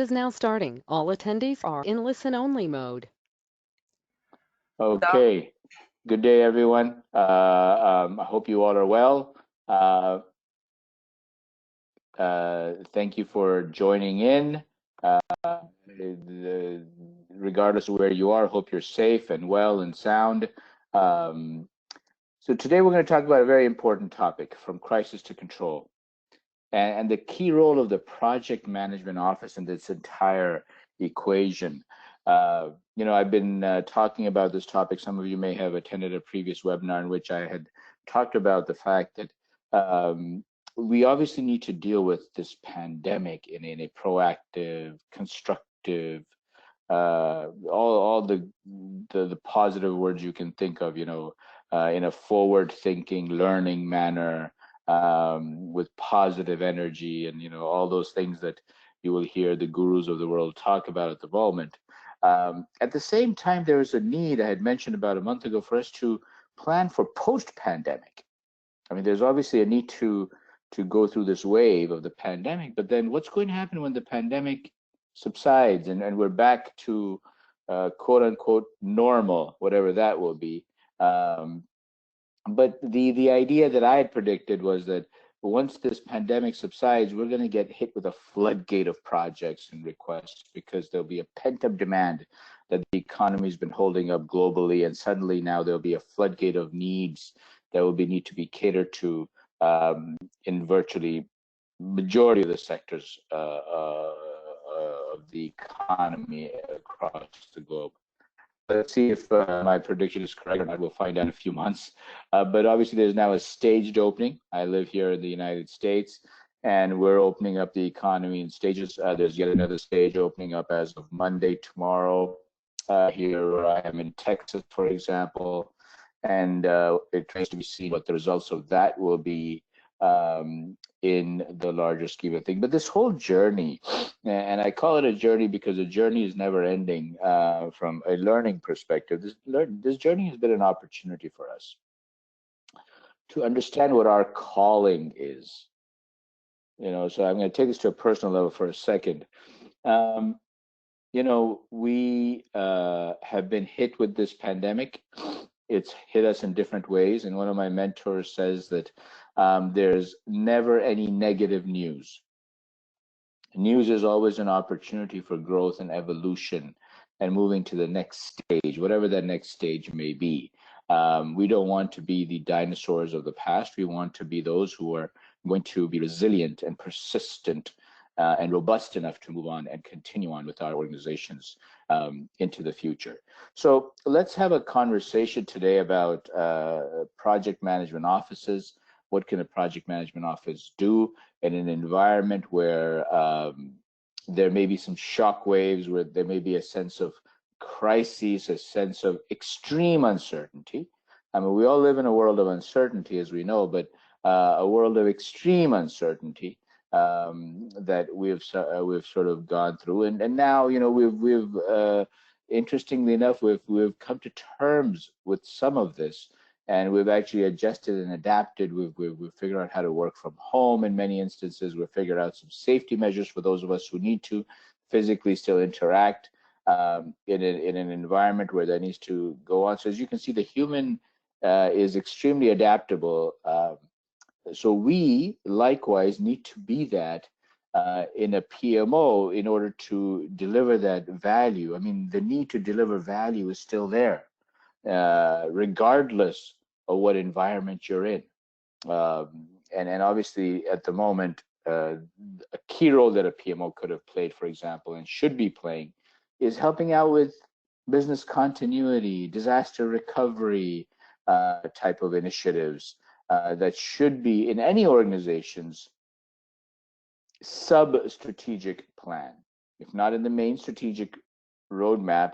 Is now starting. All attendees are in listen-only mode. Okay, good day, everyone. I hope you all are well. Thank you for joining in. Regardless of where you are, hope you're safe and well and sound. So today we're going to talk about a very important topic, from crisis to control, and the key role of the project management office in this entire equation. I've been talking about this topic. Some of you may have attended a previous webinar in which I had talked about the fact that we obviously need to deal with this pandemic in a proactive, constructive, all the positive words you can think of, in a forward-thinking, learning manner, with positive energy, and all those things that you will hear the gurus of the world talk about at the moment. At the same time, there is a need, I had mentioned about a month ago, for us to plan for post-pandemic. I mean, there's obviously a need to go through this wave of the pandemic, but then what's going to happen when the pandemic subsides and we're back to quote unquote normal, whatever that will be. But the idea that I had predicted was that once this pandemic subsides, we're going to get hit with a floodgate of projects and requests, because there'll be a pent-up demand that the economy's been holding up globally, and suddenly now there'll be a floodgate of needs that will need to be catered to in virtually majority of the sectors of the economy across the globe. Let's see if my prediction is correct or not. We'll find out in a few months. But obviously, there's now a staged opening. I live here in the United States, and we're opening up the economy in stages. There's yet another stage opening up as of Monday, tomorrow. Here where I am in Texas, for example, and it remains to be seen what the results of that will be in the larger scheme of things. But this whole journey, and I call it a journey because a journey is never ending from a learning perspective. This journey has been an opportunity for us to understand what our calling is. So I'm going to take this to a personal level for a second. We have been hit with this pandemic. It's hit us in different ways. And one of my mentors says that there's never any negative news. News is always an opportunity for growth and evolution and moving to the next stage, whatever that next stage may be. We don't want to be the dinosaurs of the past. We want to be those who are going to be resilient and persistent and robust enough to move on and continue on with our organizations into the future. So let's have a conversation today about project management offices. What can a project management office do in an environment where there may be some shock waves, where there may be a sense of crises, a sense of extreme uncertainty? I mean, we all live in a world of uncertainty, as we know, but a world of extreme uncertainty that we've sort of gone through, and now we've interestingly enough we've come to terms with some of this, and we've actually adjusted and adapted. We've figured out how to work from home in many instances. We've figured out some safety measures for those of us who need to physically still interact in an environment where that needs to go on. So as you can see, the human is extremely adaptable. So we likewise need to be that in a PMO in order to deliver that value. I mean, the need to deliver value is still there, regardless of what environment you're in. And obviously, at the moment, a key role that a PMO could have played, for example, and should be playing, is helping out with business continuity, disaster recovery type of initiatives. That should be in any organization's sub-strategic plan, if not in the main strategic roadmap.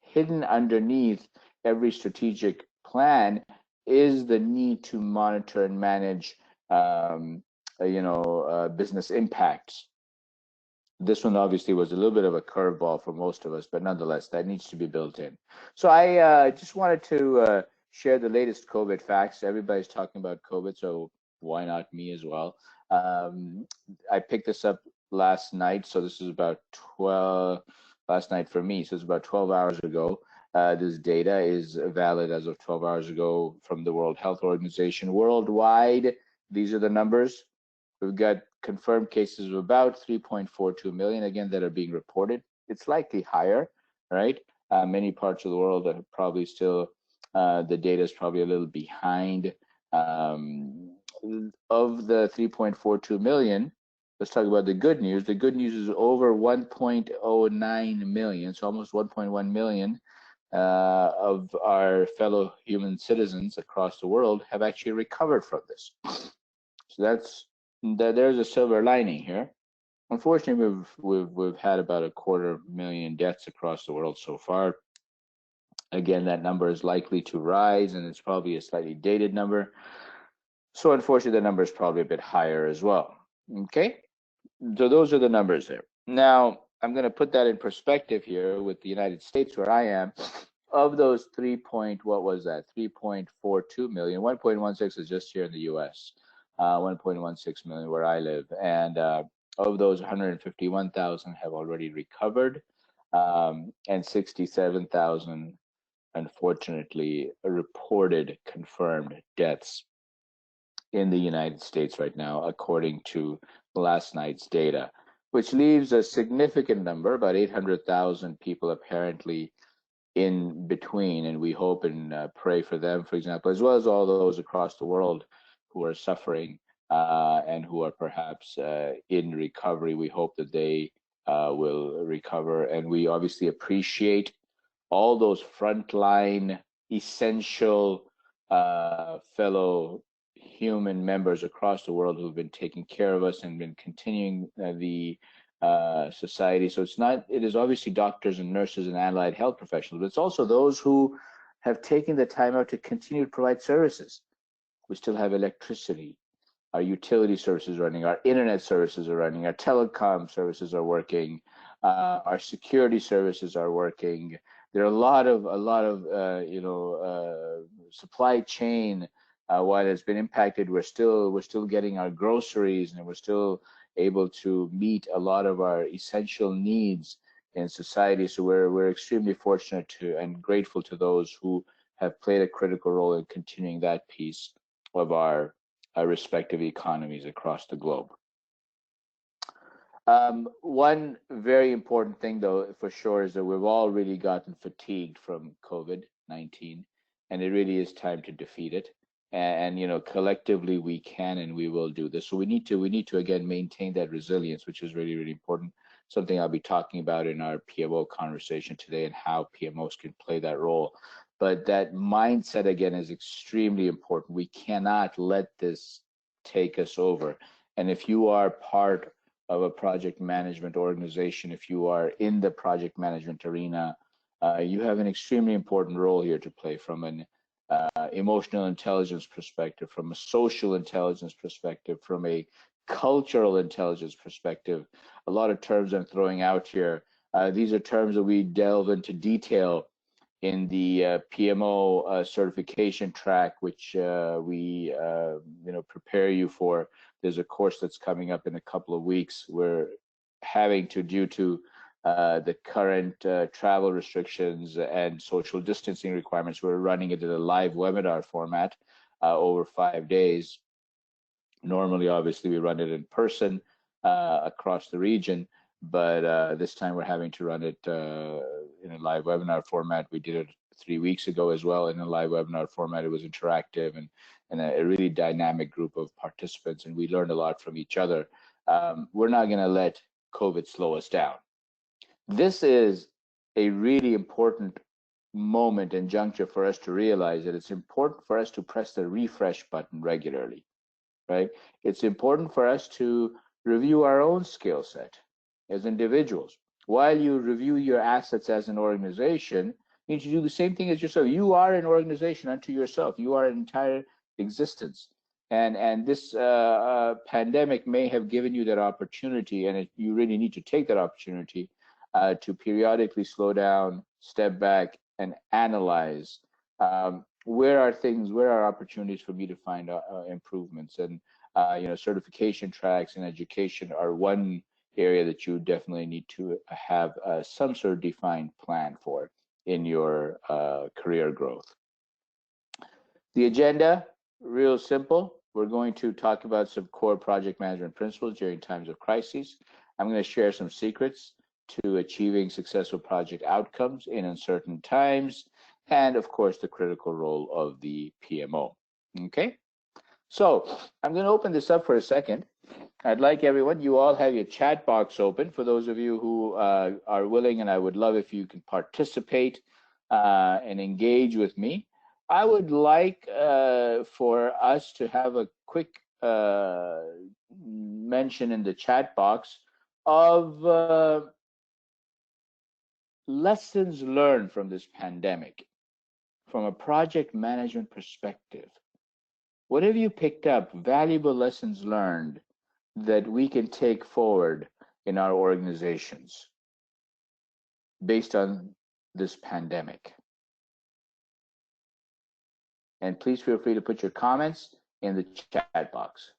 Hidden underneath every strategic plan is the need to monitor and manage, business impacts. This one obviously was a little bit of a curveball for most of us, but nonetheless, that needs to be built in. So I just wanted to share the latest COVID facts. Everybody's talking about COVID, so why not me as well? I picked this up last night, so this is about 12, last night for me, so it's about 12 hours ago. This data is valid as of 12 hours ago from the World Health Organization. Worldwide, these are the numbers. We've got confirmed cases of about 3.42 million, again, that are being reported. It's likely higher, right? Many parts of the world are probably still, the data is probably a little behind. Of the 3.42 million, let's talk about the good news. The good news is over 1.09 million, so almost 1.1 million of our fellow human citizens across the world have actually recovered from this. So there's a silver lining here. Unfortunately, we've had about 250,000 deaths across the world so far. Again, that number is likely to rise, and it's probably a slightly dated number. So unfortunately, the number is probably a bit higher as well. Okay, so those are the numbers there. Now, I'm going to put that in perspective here with the United States, where I am. Of those 3.42 million, 1.16 is just here in the US, 1.16 million where I live. And of those, 151,000 have already recovered, and 67,000, unfortunately, reported confirmed deaths in the United States right now, according to last night's data, which leaves a significant number, about 800,000 people apparently in between, and we hope and pray for them, for example, as well as all those across the world who are suffering and who are perhaps in recovery. We hope that they will recover, and we obviously appreciate all those frontline, essential fellow human members across the world who've been taking care of us and been continuing the society. So it is obviously doctors and nurses and allied health professionals, but it's also those who have taken the time out to continue to provide services. We still have electricity, our utility services are running, our internet services are running, our telecom services are working, our security services are working. There are a lot of supply chain. While it's been impacted, we're still getting our groceries, and we're still able to meet a lot of our essential needs in society. So we're extremely fortunate to and grateful to those who have played a critical role in continuing that piece of our respective economies across the globe. One very important thing, though, for sure, is that we've all really gotten fatigued from COVID-19, and it really is time to defeat it. And collectively we can and we will do this. So we need to again maintain that resilience, which is really, really important. Something I'll be talking about in our PMO conversation today, and how PMOs can play that role. But that mindset again is extremely important. We cannot let this take us over. And if you are part of a project management organization, if you are in the project management arena, you have an extremely important role here to play, from an emotional intelligence perspective, from a social intelligence perspective, from a cultural intelligence perspective. A lot of terms I'm throwing out here. These are terms that we delve into detail in the PMO certification track, which we prepare you for. There's a course that's coming up in a couple of weeks. We're having to, due to the current travel restrictions and social distancing requirements, we're running it in a live webinar format over 5 days. Normally, obviously, we run it in person across the region, but this time we're having to run it in a live webinar format. We did it 3 weeks ago as well in a live webinar format. It was interactive and a really dynamic group of participants, and we learned a lot from each other. We're not going to let COVID slow us down. This is a really important moment and juncture for us to realize that it's important for us to press the refresh button regularly, right? It's important for us to review our own skill set as individuals. While you review your assets as an organization, you need to do the same thing as yourself. You are an organization unto yourself. You are an entire existence. And this pandemic may have given you that opportunity, and you really need to take that opportunity to periodically slow down, step back, and analyze where are opportunities for me to find improvements. And certification tracks in education are one area that you definitely need to have some sort of defined plan for in your career growth. The agenda, real simple. We're going to talk about some core project management principles during times of crises. I'm going to share some secrets to achieving successful project outcomes in uncertain times, and of course, the critical role of the PMO. Okay, so I'm going to open this up for a second. I'd like everyone, you all have your chat box open. For those of you who are willing, and I would love if you can participate and engage with me. I would like for us to have a quick mention in the chat box of lessons learned from this pandemic, from a project management perspective. What have you picked up, valuable lessons learned that we can take forward in our organizations based on this pandemic? And please feel free to put your comments in the chat box.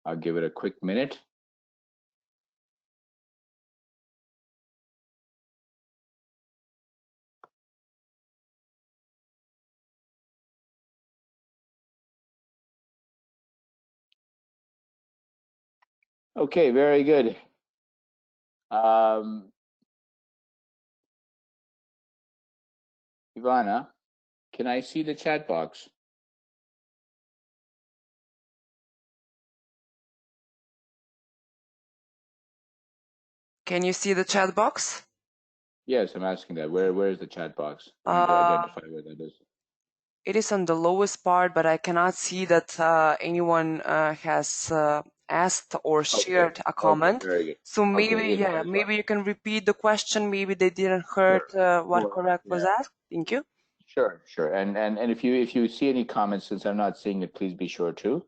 I'll give it a quick minute. Okay, very good. Ivana, can I see the chat box? Can you see the chat box? Yes, I'm asking that. Where is the chat box? I need to identify where that is. It is on the lowest part, but I cannot see that anyone has asked or shared a comment. Okay, very good. So maybe, Okay, yeah, maybe you can repeat the question. Maybe they didn't heard what correct was asked. Thank you. Sure. And if you see any comments, since I'm not seeing it, please be sure to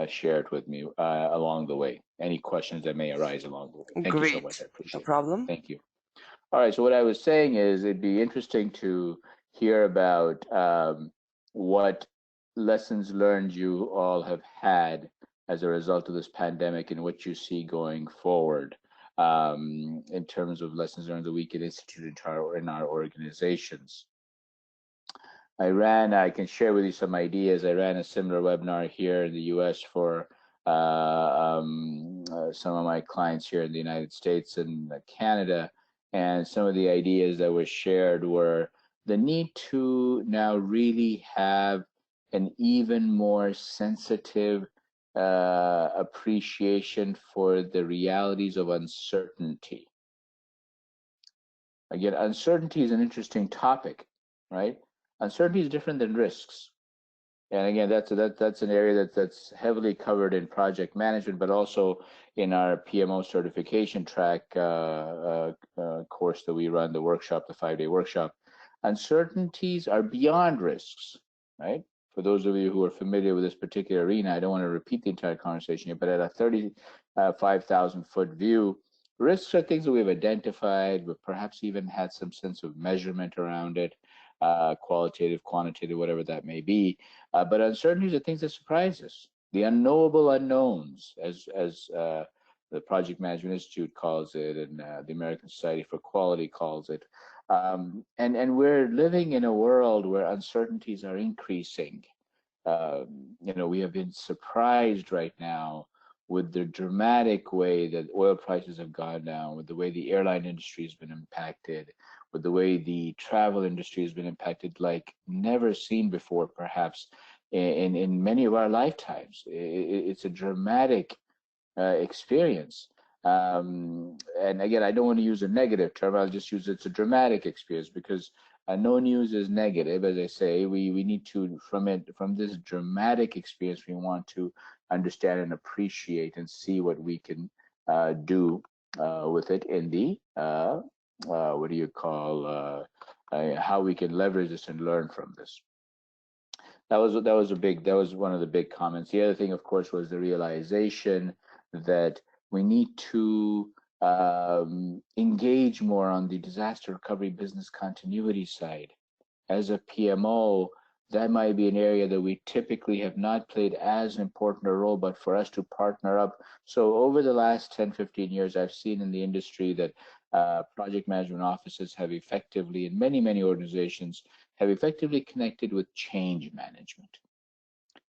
share it with me along the way. Any questions that may arise along the way. Thank you so much. I appreciate it. No problem. Thank you. All right. So what I was saying is it'd be interesting to hear about what lessons learned you all have had as a result of this pandemic and what you see going forward in terms of lessons learned that we can institute in our organizations. I can share with you some ideas. I ran a similar webinar here in the US for some of my clients here in the United States and Canada. And some of the ideas that were shared were the need to now really have an even more sensitive appreciation for the realities of uncertainty. Again, uncertainty is an interesting topic, right? Uncertainty is different than risks. And again, that's an area that's heavily covered in project management, but also in our PMO certification track course that we run, the workshop, the 5-day workshop. Uncertainties are beyond risks, right? For those of you who are familiar with this particular arena, I don't want to repeat the entire conversation here, but at a 35,000 foot view, risks are things that we've identified, but perhaps even had some sense of measurement around it, qualitative, quantitative, whatever that may be. But uncertainties are things that surprise us. The unknowable unknowns, as the Project Management Institute calls it, and the American Society for Quality calls it. And we're living in a world where uncertainties are increasing. We have been surprised right now with the dramatic way that oil prices have gone down, with the way the airline industry has been impacted, with the way the travel industry has been impacted like never seen before, perhaps in many of our lifetimes. It's a dramatic experience. And again, I don't want to use a negative term. I'll just use it's a dramatic experience because no news is negative. As I say, we need to, from this dramatic experience, we want to understand and appreciate and see what we can do with it in the what do you call, how we can leverage this and learn from this. That was one of the big comments. The other thing, of course, was the realization that we need to engage more on the disaster recovery business continuity side. As a PMO, that might be an area that we typically have not played as important a role, but for us to partner up. So over the last 10, 15 years, I've seen in the industry that project management offices have effectively, in many, many organizations, have effectively connected with change management.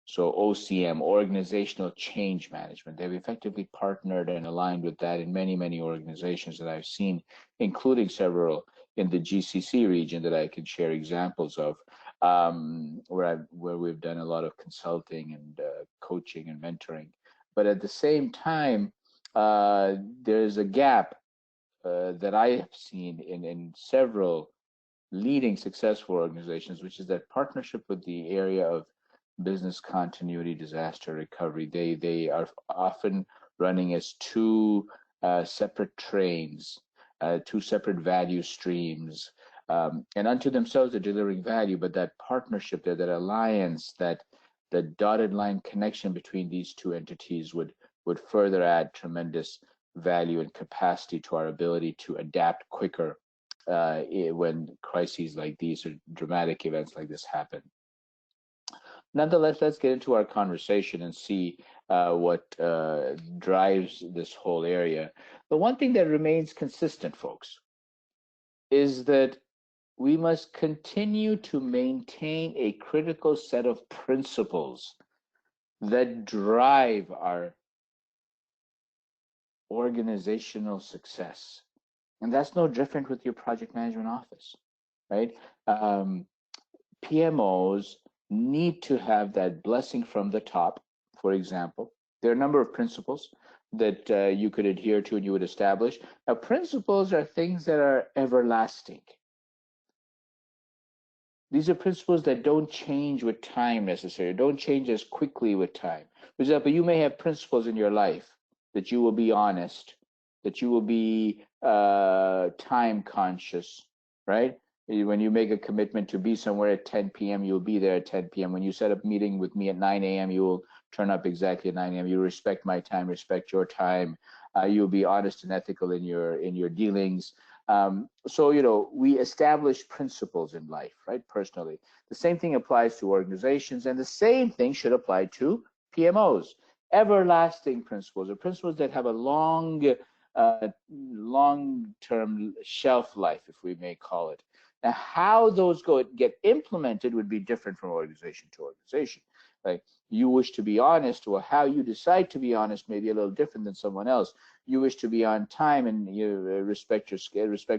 So OCM, organizational change management, they've effectively partnered and aligned with that in many, many organizations that I've seen, including several in the GCC region that I can share examples of, where we've done a lot of consulting and coaching and mentoring. But at the same time, there's a gap that I have seen in several leading successful organizations, which is that partnership with the area of business continuity, disaster recovery. They are often running as two separate trains, two separate value streams, and unto themselves they're delivering value, but that partnership there, that alliance, that the dotted line connection between these two entities would further add tremendous value and capacity to our ability to adapt quicker when crises like these or dramatic events like this happen. Nonetheless, let's get into our conversation and see what drives this whole area. The one thing that remains consistent, folks, is that we must continue to maintain a critical set of principles that drive our organizational success. And that's no different with your project management office, right? PMOs need to have that blessing from the top. For example, there are a number of principles that you could adhere to and you would establish. Now, principles are things that are everlasting. These are principles that don't change with time necessarily, don't change as quickly with time. For example, you may have principles in your life that you will be honest, that you will be time conscious, right? When you make a commitment to be somewhere at 10 p.m., you'll be there at 10 p.m. When you set up a meeting with me at 9 a.m., you will turn up exactly at 9 a.m. You respect my time, respect your time. You'll be honest and ethical in your dealings. So, you know, we establish principles in life, right? Personally, the same thing applies to organizations, and the same thing should apply to PMOs. Everlasting principles, or principles that have a long-term shelf life, if we may call it. Now, how those get implemented would be different from organization to organization. Like, you wish to be honest, well, how you decide to be honest may be a little different than someone else. You wish to be on time and you respect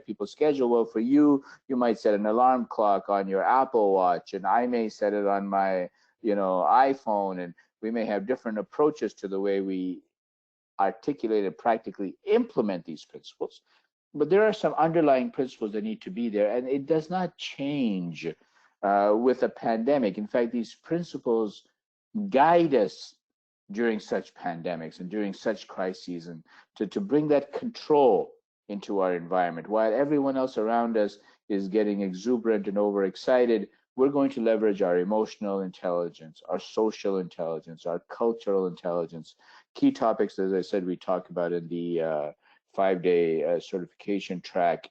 people's schedule. Well, for you, you might set an alarm clock on your Apple Watch, and I may set it on my, iPhone, and we may have different approaches to the way we articulate and practically implement these principles. But there are some underlying principles that need to be there, and it does not change with a pandemic. In fact, these principles guide us during such pandemics and during such crises, and to bring that control into our environment. While everyone else around us is getting exuberant and overexcited, we're going to leverage our emotional intelligence, our social intelligence, our cultural intelligence. Key topics, as I said, we talk about in the 5-day certification track.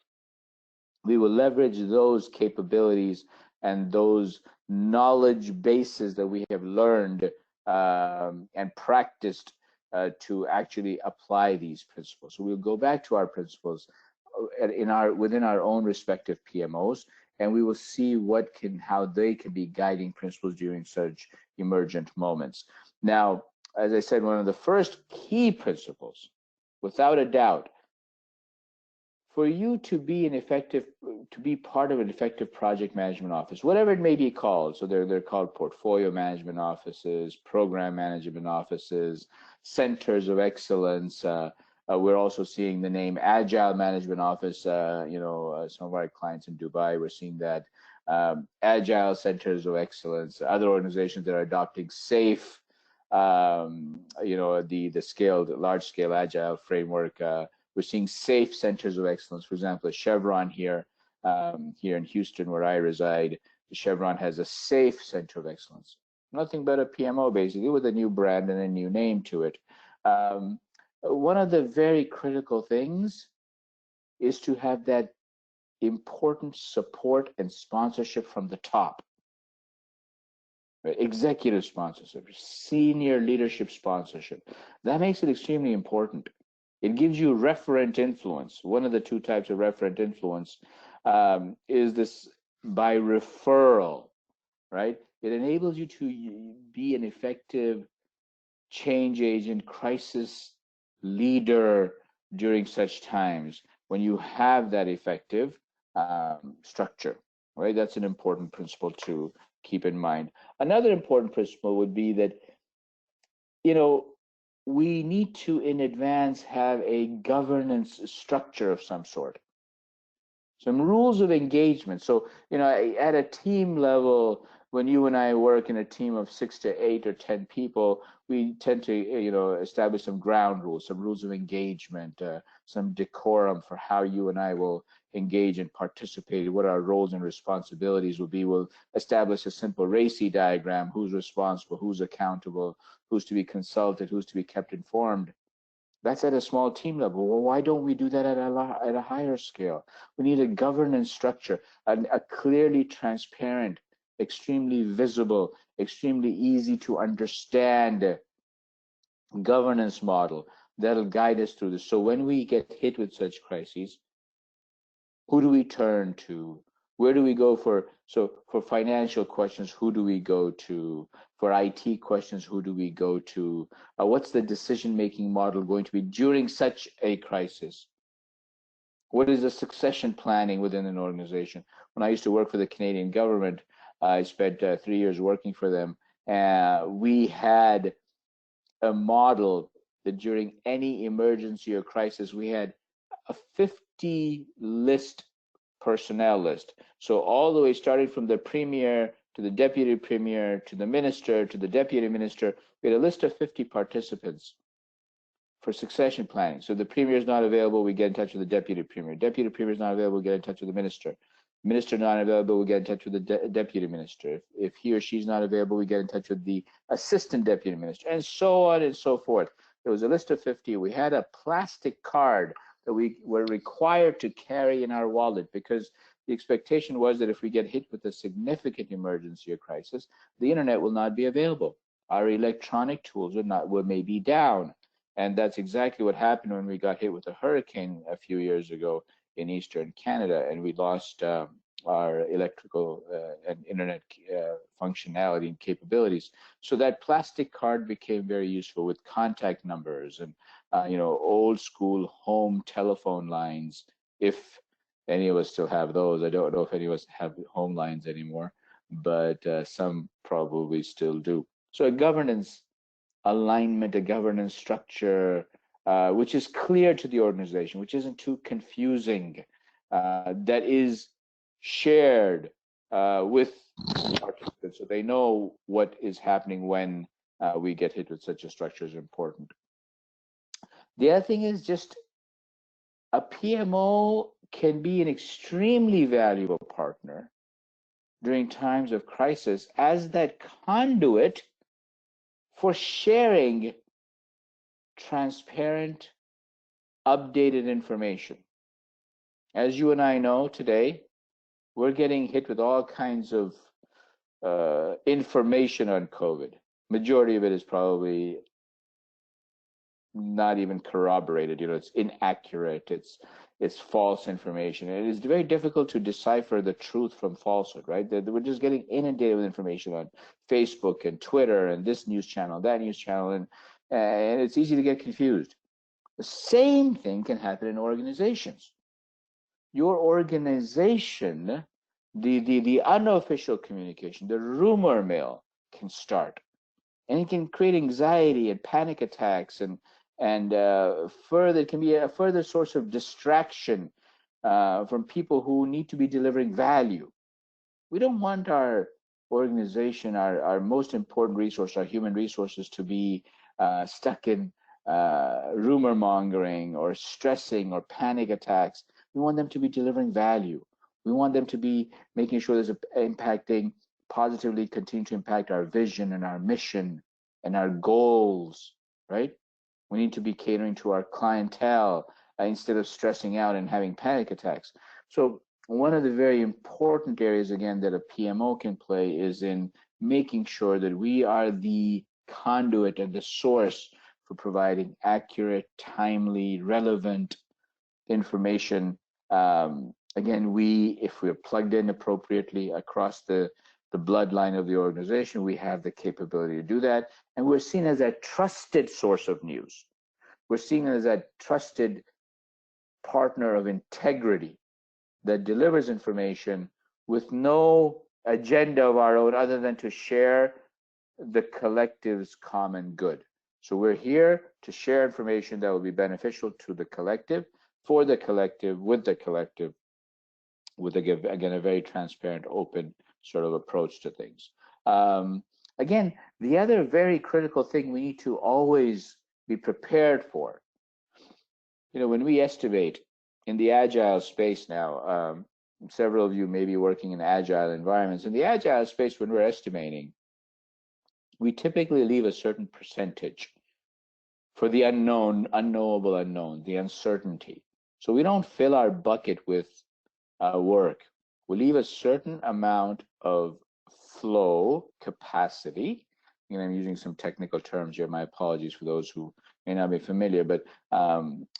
We will leverage those capabilities and those knowledge bases that we have learned and practiced to actually apply these principles. So we'll go back to our principles within our own respective PMOs, and we will see how they can be guiding principles during such emergent moments. Now, as I said, one of the first key principles, without a doubt, for you to be part of an effective project management office, whatever it may be called. So they're called portfolio management offices, program management offices, centers of excellence. We're also seeing the name Agile Management Office. Some of our clients in Dubai, we're seeing that. Agile Centers of Excellence, other organizations that are adopting SAFE, the large-scale Agile framework, We're seeing safe centers of excellence. For example, Chevron here, here in Houston, where I reside, Chevron has a safe center of excellence. Nothing but a PMO, basically, with a new brand and a new name to it. One of the very critical things is to have that important support and sponsorship from the top. Right? Executive sponsorship, senior leadership sponsorship. That makes it extremely important. It gives you referent influence. One of the two types of referent influence is this by referral, right? It enables you to be an effective change agent, crisis leader during such times when you have that effective structure, right? That's an important principle to keep in mind. Another important principle would be that, you know, we need to in advance have a governance structure of some sort, some rules of engagement. So, you know, at a team level, when you and I work in a team of 6 to 8 or 10 people, we tend to, you know, establish some ground rules, some rules of engagement, some decorum for how you and I will engage and participate, what our roles and responsibilities will be. We'll establish a simple RACI diagram: who's responsible, who's accountable, who's to be consulted, who's to be kept informed. That's at a small team level. Well, why don't we do that at a higher scale? We need a governance structure, a clearly transparent, extremely visible, extremely easy to understand governance model that'll guide us through this. So when we get hit with such crises, who do we turn to? Where do we go for financial questions? Who do we go to? For IT questions, who do we go to? What's the decision-making model going to be during such a crisis? What is the succession planning within an organization? When I used to work for the Canadian government, I spent 3 years working for them. We had a model that during any emergency or crisis, we had a 50 list personnel list. So all the way starting from the premier to the deputy premier to the minister to the deputy minister, we had a list of 50 participants for succession planning. So the premier is not available, we get in touch with the deputy premier. Deputy premier is not available, we get in touch with the minister. Minister not available, we get in touch with the deputy minister. If he or she's not available, we get in touch with the assistant deputy minister, and so on and so forth. There was a list of 50. We had a plastic card that we were required to carry in our wallet, because the expectation was that if we get hit with a significant emergency or crisis, the internet will not be available. Our electronic tools may be down. And that's exactly what happened when we got hit with a hurricane a few years ago in Eastern Canada, and we lost our electrical and internet functionality and capabilities. So that plastic card became very useful with contact numbers and you know, old school home telephone lines. If any of us still have those, I don't know if any of us have home lines anymore, but some probably still do. So a governance alignment, a governance structure, which is clear to the organization, which isn't too confusing, that is shared with participants, so they know what is happening when we get hit with such a structure, is important. The other thing is just a PMO can be an extremely valuable partner during times of crisis as that conduit for sharing transparent, updated information. As you and I know today, we're getting hit with all kinds of information on COVID. Majority of it is probably not even corroborated. You know, it's inaccurate. It's false information. And it is very difficult to decipher the truth from falsehood, right? We're just getting inundated with information on Facebook and Twitter and this news channel, that news channel, and it's easy to get confused. The same thing can happen in organizations. Your organization, the unofficial communication, the rumor mill can start, and it can create anxiety and panic attacks, and further, it can be a further source of distraction from people who need to be delivering value. We don't want our organization, our most important resource, our human resources, to be stuck in rumor mongering or stressing or panic attacks. We want them to be delivering value. We want them to be making sure there's impacting positively, continue to impact our vision and our mission and our goals, right? We need to be catering to our clientele instead of stressing out and having panic attacks. So one of the very important areas, again, that a PMO can play is in making sure that we are the conduit and the source for providing accurate, timely, relevant information. Again, if we're plugged in appropriately across the bloodline of the organization, we have the capability to do that. And we're seen as a trusted source of news. We're seen as a trusted partner of integrity that delivers information with no agenda of our own other than to share the collective's common good. So we're here to share information that will be beneficial to the collective, for the collective, with again, a very transparent, open sort of approach to things. Again, the other very critical thing we need to always be prepared for, when we estimate in the agile space now, several of you may be working in agile environments. In the agile space, when we're estimating, we typically leave a certain percentage for the unknown, unknowable unknown, the uncertainty. So we don't fill our bucket with work. We leave a certain amount of flow capacity. I'm using some technical terms here. My apologies for those who may not be familiar, but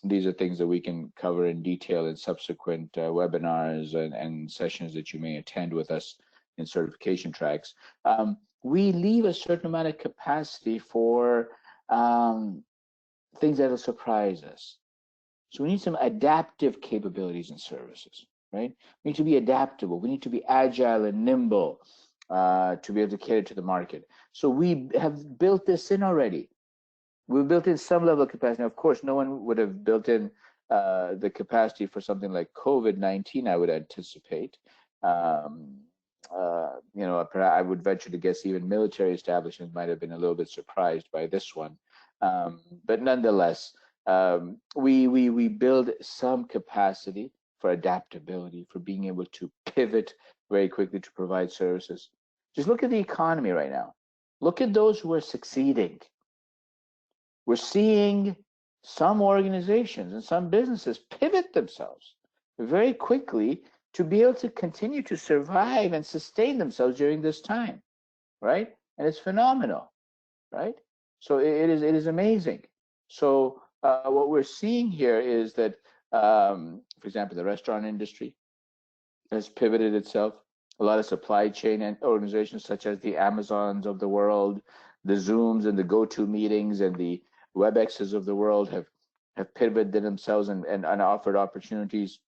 these are things that we can cover in detail in subsequent webinars and sessions that you may attend with us in certification tracks. We leave a certain amount of capacity for things that will surprise us. So we need some adaptive capabilities and services, right? We need to be adaptable. We need to be agile and nimble to be able to cater to the market. So we have built this in already. We've built in some level of capacity. Now, of course, no one would have built in the capacity for something like COVID-19, I would anticipate. I would venture to guess even military establishments might have been a little bit surprised by this one. But nonetheless, we build some capacity for adaptability, for being able to pivot very quickly to provide services. Just look at the economy right now. Look at those who are succeeding. We're seeing some organizations and some businesses pivot themselves very quickly to be able to continue to survive and sustain themselves during this time, right? And it's phenomenal, right? So it is amazing. So what we're seeing here is that, for example, the restaurant industry has pivoted itself. A lot of supply chain and organizations such as the Amazons of the world, the Zooms and the GoToMeetings and the WebExes of the world have pivoted themselves and offered opportunities.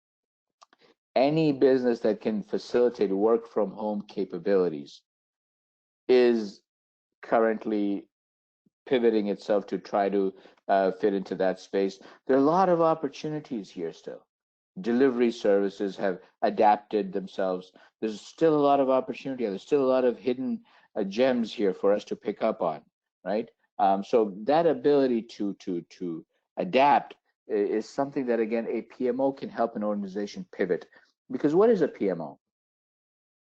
Any business that can facilitate work from home capabilities is currently pivoting itself to try to fit into that space. There are a lot of opportunities here still. Delivery services have adapted themselves. There's still a lot of opportunity. There's still a lot of hidden gems here for us to pick up on, right? So that ability to adapt is something that, again, a PMO can help an organization pivot. Because what is a PMO?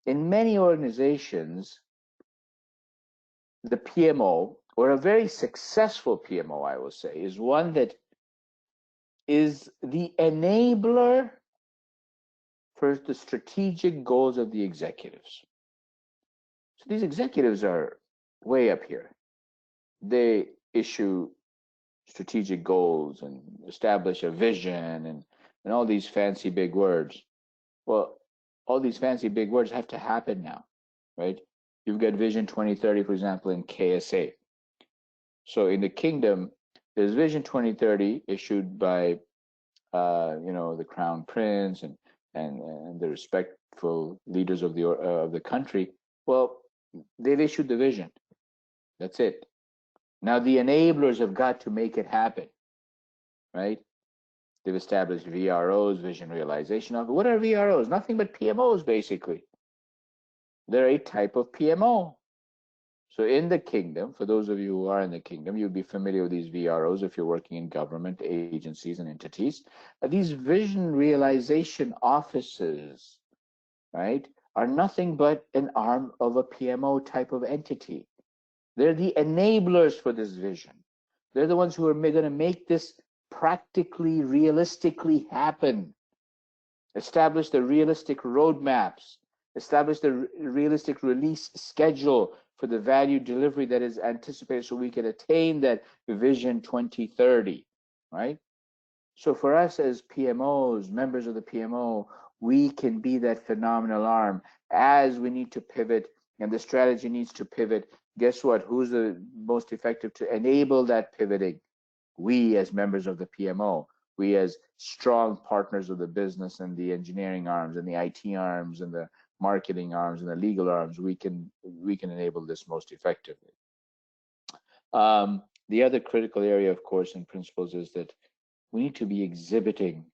In many organizations, the PMO, or a very successful PMO, I will say, is one that is the enabler for the strategic goals of the executives. So these executives are way up here. They issue strategic goals and establish a vision and all these fancy big words. Well, all these fancy big words have to happen now, right? You've got Vision 2030, for example, in KSA. So in the kingdom, there's Vision 2030 issued by, the Crown Prince and the respectful leaders of the country. Well, they've issued the vision. That's it. Now the enablers have got to make it happen, right? They've established VROs, Vision Realization Office. What are VROs? Nothing but PMOs, basically. They're a type of PMO. So in the kingdom, for those of you who are in the kingdom, you'd be familiar with these VROs if you're working in government agencies and entities. These vision realization offices, right, are nothing but an arm of a PMO type of entity. They're the enablers for this vision. They're the ones who are going to make this practically, realistically happen. Establish the realistic roadmaps, establish the realistic release schedule for the value delivery that is anticipated so we can attain that vision 2030, right? So for us as PMOs, members of the PMO, we can be that phenomenal arm as we need to pivot and the strategy needs to pivot. Guess what? Who's the most effective to enable that pivoting? We as members of the PMO, we as strong partners of the business and the engineering arms and the IT arms and the marketing arms and the legal arms, we can enable this most effectively. The other critical area, of course, in principles is that we need to be exhibiting.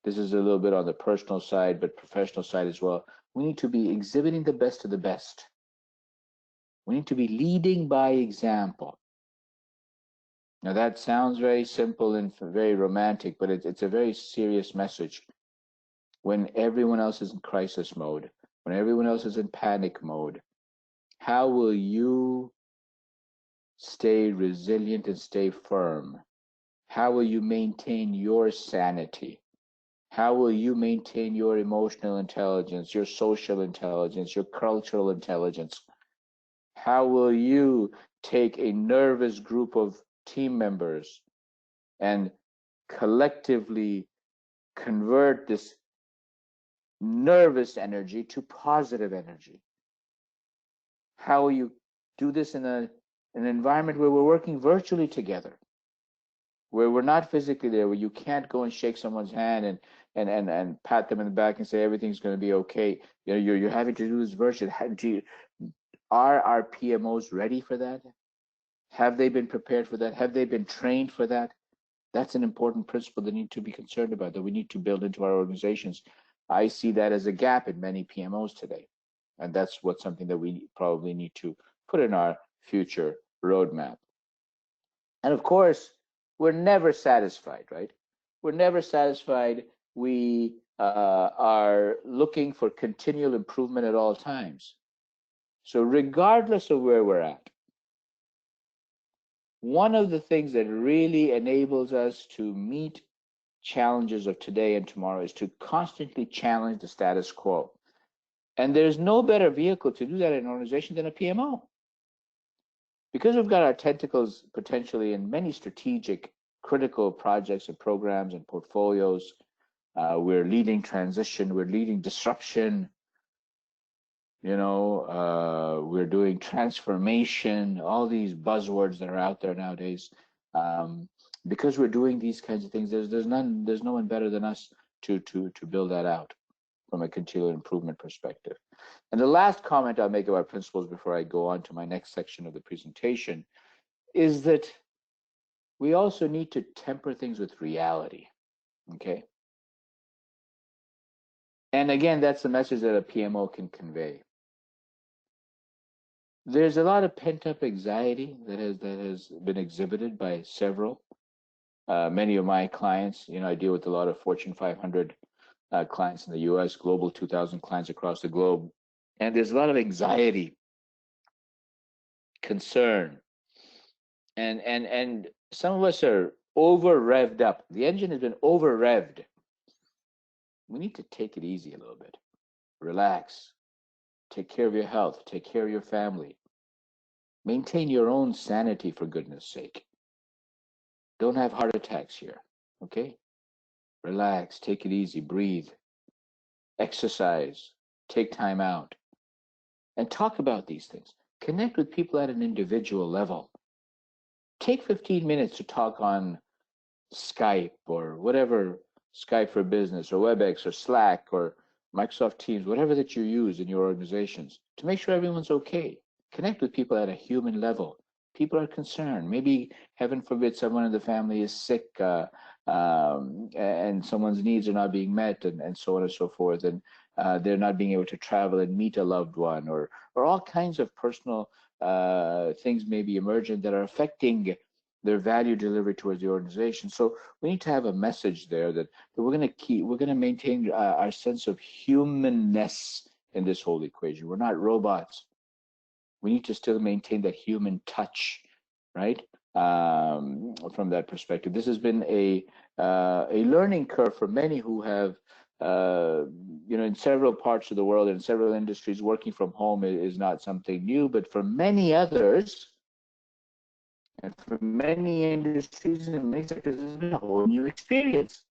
This is a little bit on the personal side, but professional side as well. We need to be exhibiting the best of the best. We need to be leading by example. Now that sounds very simple and very romantic, but it's a very serious message. When everyone else is in crisis mode, when everyone else is in panic mode, how will you stay resilient and stay firm? How will you maintain your sanity? How will you maintain your emotional intelligence, your social intelligence, your cultural intelligence? How will you take a nervous group of team members and collectively convert this nervous energy to positive energy? How will you do this in an environment where we're working virtually together, where we're not physically there, where you can't go and shake someone's hand and pat them in the back and say everything's going to be okay? You know, you're having to do this virtually. Are our PMOs ready for that? Have they been prepared for that? Have they been trained for that? That's an important principle that we need to be concerned about, that we need to build into our organizations. I see that as a gap in many PMOs today. And that's something that we probably need to put in our future roadmap. And of course, we're never satisfied, right? We're never satisfied. We are looking for continual improvement at all times. So regardless of where we're at, one of the things that really enables us to meet challenges of today and tomorrow is to constantly challenge the status quo. And there's no better vehicle to do that in an organization than a PMO. Because we've got our tentacles potentially in many strategic, critical projects and programs and portfolios, we're leading transition, we're leading disruption, we're doing transformation, all these buzzwords that are out there nowadays. Because we're doing these kinds of things, there's no one better than us to build that out from a continual improvement perspective. And the last comment I'll make about principles before I go on to my next section of the presentation is that we also need to temper things with reality, okay? And again, that's the message that a PMO can convey. There's a lot of pent-up anxiety that has been exhibited by several. Many of my clients, I deal with a lot of Fortune 500 clients in the US, Global 2000 clients across the globe. And there's a lot of anxiety, concern, and some of us are over revved up. The engine has been over revved. We need to take it easy a little bit. Relax. Take care of your health. Take care of your family. Maintain your own sanity, for goodness sake. Don't have heart attacks here, okay? Relax, take it easy, breathe, exercise, take time out, and talk about these things. Connect with people at an individual level. Take 15 minutes to talk on Skype or whatever, Skype for Business or WebEx or Slack or Microsoft Teams, whatever that you use in your organizations, to make sure everyone's okay. Connect with people at a human level. People are concerned. Maybe, heaven forbid, someone in the family is sick and someone's needs are not being met, and so on and so forth. And they're not being able to travel and meet a loved one, or all kinds of personal things may be emergent that are affecting their value delivery towards the organization. So we need to have a message there that we're going to maintain our sense of humanness in this whole equation. We're not robots. We need to still maintain that human touch, right? From that perspective, this has been a learning curve for many who have, in several parts of the world, in several industries, working from home is not something new. But for many others, and for many industries and many sectors, it's been a whole new experience.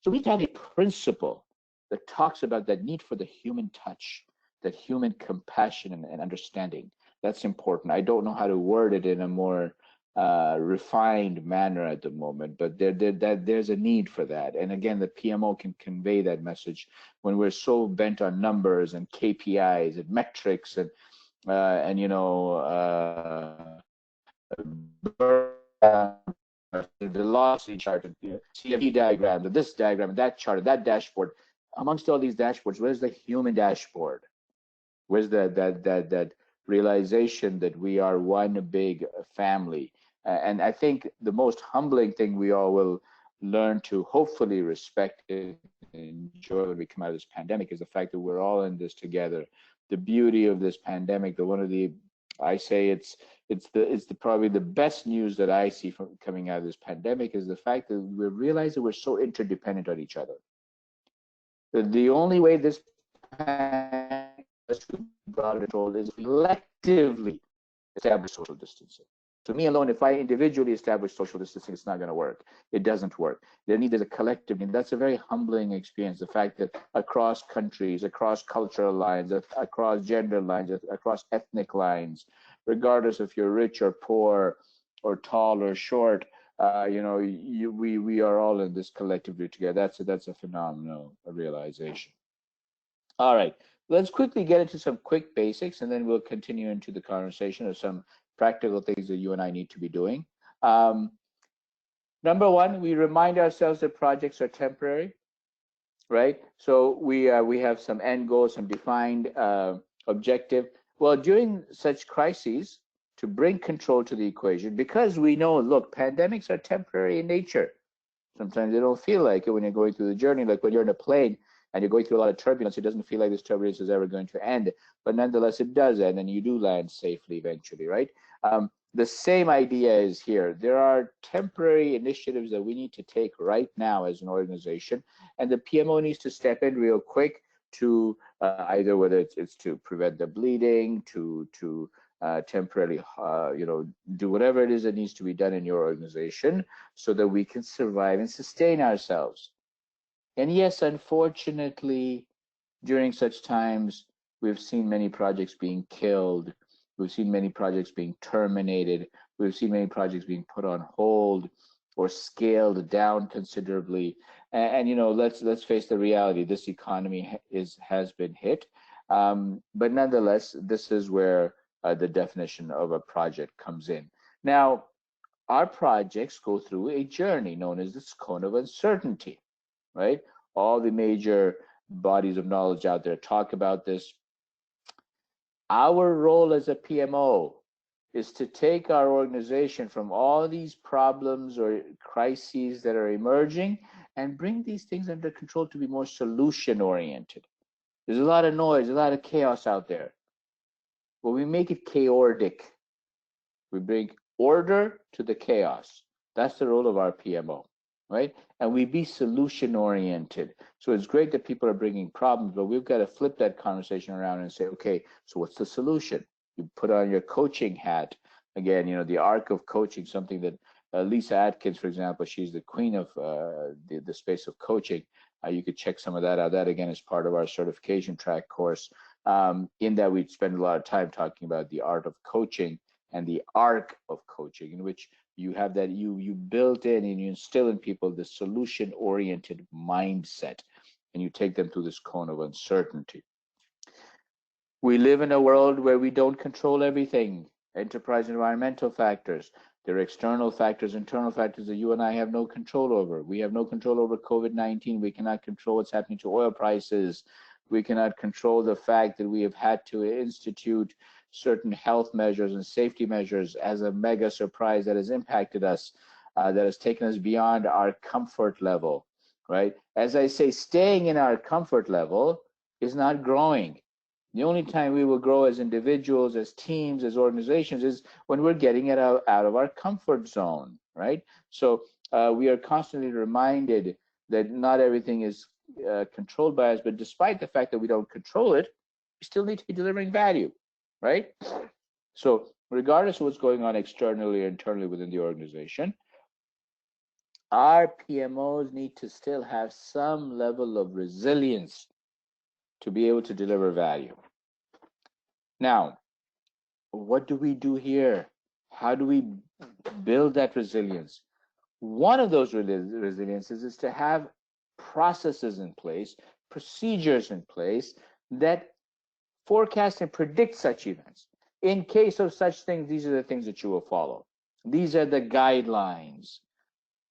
So we need to have a principle that talks about that need for the human touch, that human compassion and understanding. That's important. I don't know how to word it in a more refined manner at the moment, but there's a need for that. And again, the PMO can convey that message when we're so bent on numbers and KPIs and metrics and the velocity chart, CFD diagram, this diagram, that chart, that dashboard. Amongst all these dashboards, where's the human dashboard? Where's that realization that we are one big family? And I think the most humbling thing we all will learn to hopefully respect and enjoy when we come out of this pandemic is the fact that we're all in this together. The beauty of this pandemic, I say it's probably the best news that I see from coming out of this pandemic is the fact that we realize that we're so interdependent on each other. That the only way this pandemic brought control is collectively establish social distancing. So me alone, if I individually establish social distancing, it's not going to work. It doesn't work. There needs a collective, and that's a very humbling experience. The fact that across countries, across cultural lines, across gender lines, across ethnic lines, regardless if you're rich or poor, or tall or short, we are all in this collectively together. That's a phenomenal realization. All right, let's quickly get into some quick basics, and then we'll continue into the conversation of some practical things that you and I need to be doing. Number one, we remind ourselves that projects are temporary, right? So we have some end goals, some defined objective. Well, during such crises, to bring control to the equation, because we know, look, pandemics are temporary in nature. Sometimes they don't feel like it when you're going through the journey, like when you're in a plane and you're going through a lot of turbulence, it doesn't feel like this turbulence is ever going to end, but nonetheless it does end, and you do land safely eventually, right? The same idea is here. There are temporary initiatives that we need to take right now as an organization, and the PMO needs to step in real quick to either whether it's to prevent the bleeding, to temporarily, do whatever it is that needs to be done in your organization so that we can survive and sustain ourselves. And yes, unfortunately, during such times, we've seen many projects being killed. We've seen many projects being terminated. We've seen many projects being put on hold or scaled down considerably. And let's face the reality. This economy has been hit. But nonetheless, this is where the definition of a project comes in. Now, our projects go through a journey known as this cone of uncertainty, right? All the major bodies of knowledge out there talk about this. Our role as a PMO is to take our organization from all these problems or crises that are emerging and bring these things under control to be more solution oriented. There's a lot of noise, a lot of chaos out there. Well, we make it chaotic. We bring order to the chaos. That's the role of our PMO, right? And we be solution oriented. So it's great that people are bringing problems, but we've got to flip that conversation around and say, okay, so what's the solution? You put on your coaching hat. Again, the arc of coaching, something that Lisa Atkins, for example, she's the queen of the space of coaching. You could check some of that out. That, again, is part of our certification track course. In that we spend a lot of time talking about the art of coaching and the arc of coaching, in which you have that you built in and you instill in people the solution-oriented mindset, and you take them through this cone of uncertainty. We live in a world where we don't control everything. Enterprise environmental factors. There are external factors, internal factors that you and I have no control over. We have no control over COVID-19. We cannot control what's happening to oil prices. We cannot control the fact that we have had to institute certain health measures and safety measures as a mega surprise that has impacted us, that has taken us beyond our comfort level, right? As I say, staying in our comfort level is not growing. The only time we will grow as individuals, as teams, as organizations is when we're getting it out of our comfort zone, right? So we are constantly reminded that not everything is controlled by us, but despite the fact that we don't control it, we still need to be delivering value, right? So regardless of what's going on externally or internally within the organization, our PMOs need to still have some level of resilience to be able to deliver value. Now, what do we do here? How do we build that resilience? One of those resiliences is to have processes in place, procedures in place that forecast and predict such events. In case of such things, these are the things that you will follow. These are the guidelines.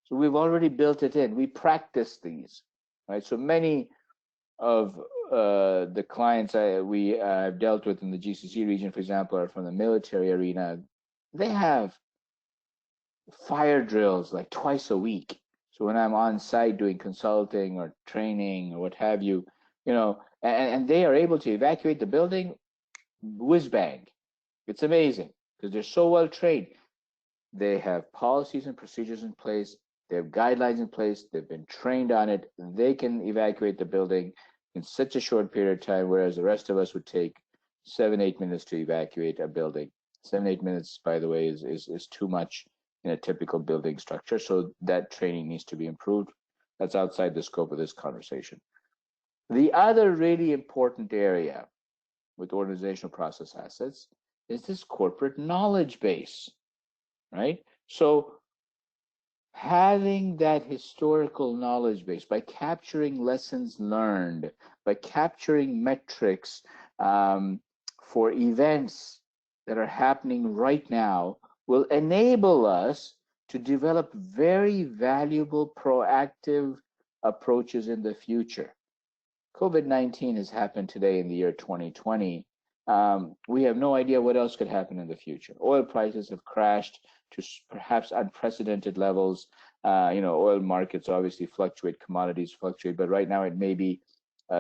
So we've already built it in. We practice these, right? So many of the clients we have dealt with in the GCC region, for example, are from the military arena. They have fire drills like twice a week. So when I'm on site doing consulting or training or what have you, and they are able to evacuate the building whiz bang. It's amazing because they're so well trained. They have policies and procedures in place. They have guidelines in place. They've been trained on it. They can evacuate the building in such a short period of time, whereas the rest of us would take 7-8 minutes to evacuate a building. 7-8 minutes, by the way, is too much in a typical building structure. So that training needs to be improved. That's outside the scope of this conversation. The other really important area with organizational process assets is this corporate knowledge base, right? So having that historical knowledge base by capturing lessons learned, by capturing metrics for events that are happening right now will enable us to develop very valuable proactive approaches in the future. COVID-19 has happened today in the year 2020. We have no idea what else could happen in the future. Oil prices have crashed to perhaps unprecedented levels. Oil markets obviously fluctuate, commodities fluctuate, but right now it may be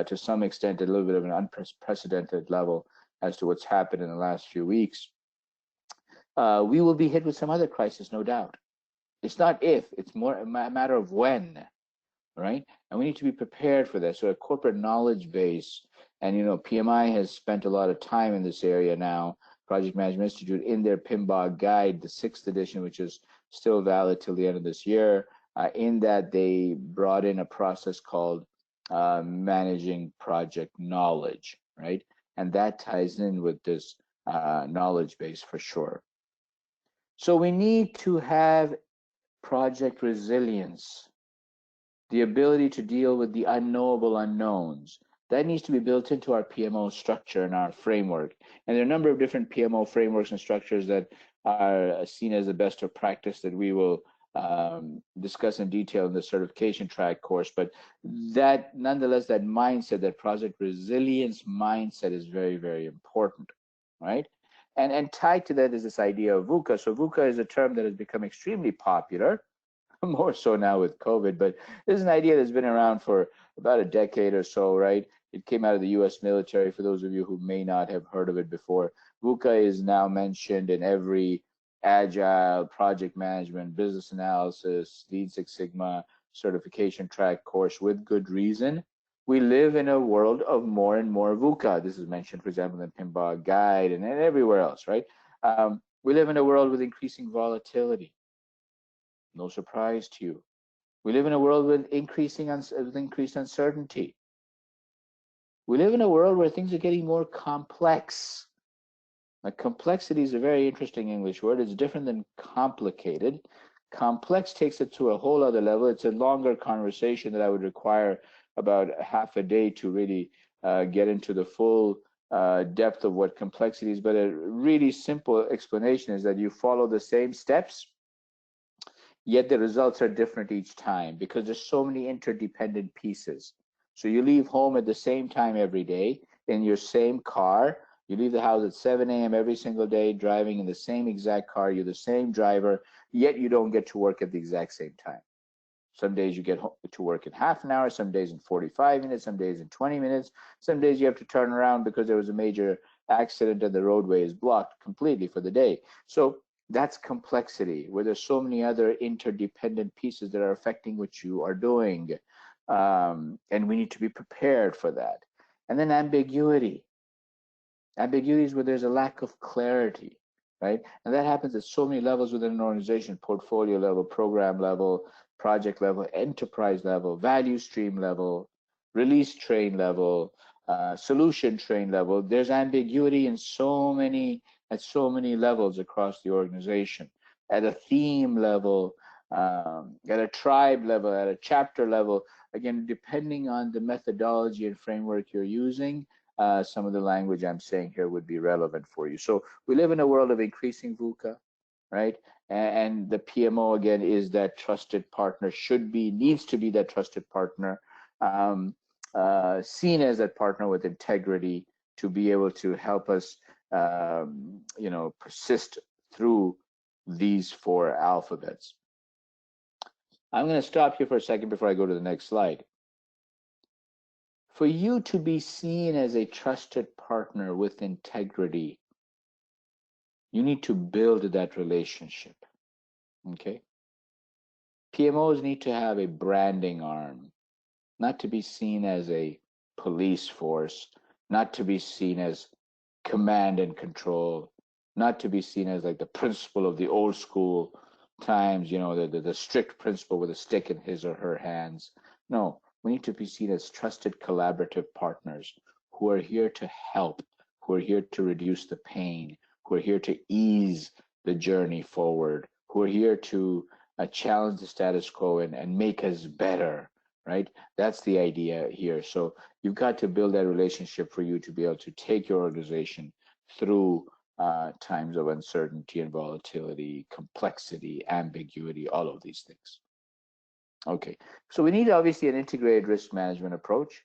to some extent a little bit of an unprecedented level as to what's happened in the last few weeks. We will be hit with some other crisis, no doubt. It's not if, it's more a matter of when, right? And we need to be prepared for that. So a corporate knowledge base, and PMI has spent a lot of time in this area now. Project Management Institute, in their PMBOK guide, the 6th edition, which is still valid till the end of this year, in that they brought in a process called managing project knowledge, right? And that ties in with this knowledge base for sure. So we need to have project resilience, the ability to deal with the unknowable unknowns. That needs to be built into our PMO structure and our framework. And there are a number of different PMO frameworks and structures that are seen as the best of practice that we will discuss in detail in the certification track course. But that, nonetheless, that mindset, that project resilience mindset is very, very important, right? And tied to that is this idea of VUCA. So VUCA is a term that has become extremely popular, more so now with COVID, but this is an idea that's been around for about a decade or so, right? It came out of the US military, for those of you who may not have heard of it before. VUCA is now mentioned in every agile, project management, business analysis, Lean Six Sigma certification track course with good reason. We live in a world of more and more VUCA. This is mentioned, for example, in the PMBOK guide and everywhere else, right? We live in a world with increasing volatility. No surprise to you. We live in a world with increased uncertainty. We live in a world where things are getting more complex. Now, complexity is a very interesting English word. It's different than complicated. Complex takes it to a whole other level. It's a longer conversation that I would require about half a day to really get into the full depth of what complexity is. But a really simple explanation is that you follow the same steps, yet the results are different each time because there's so many interdependent pieces. So you leave home at the same time every day in your same car. You leave the house at 7 a.m. every single day, driving in the same exact car. You're the same driver, yet you don't get to work at the exact same time. Some days you get to work in half an hour, some days in 45 minutes, some days in 20 minutes. Some days you have to turn around because there was a major accident and the roadway is blocked completely for the day. So that's complexity, where there's so many other interdependent pieces that are affecting what you are doing. And we need to be prepared for that. And then ambiguity. Ambiguity is where there's a lack of clarity, right? And that happens at so many levels within an organization: portfolio level, program level, project level, enterprise level, value stream level, release train level, solution train level. There's ambiguity in at so many levels across the organization, at a theme level, at a tribe level, at a chapter level. Again, depending on the methodology and framework you're using, some of the language I'm saying here would be relevant for you. So we live in a world of increasing VUCA, right? And the PMO, again, is that trusted partner, needs to be that trusted partner, seen as that partner with integrity to be able to help us, persist through these four alphabets. I'm going to stop here for a second before I go to the next slide. For you to be seen as a trusted partner with integrity, you need to build that relationship, okay? PMOs need to have a branding arm, not to be seen as a police force, not to be seen as command and control, not to be seen as like the principal of the old school times, the strict principal with a stick in his or her hands. No, we need to be seen as trusted collaborative partners who are here to help, who are here to reduce the pain, who are here to ease the journey forward, who are here to challenge the status quo and make us better, right? That's the idea here. So you've got to build that relationship for you to be able to take your organization through times of uncertainty and volatility, complexity, ambiguity, all of these things. Okay, so we need obviously an integrated risk management approach,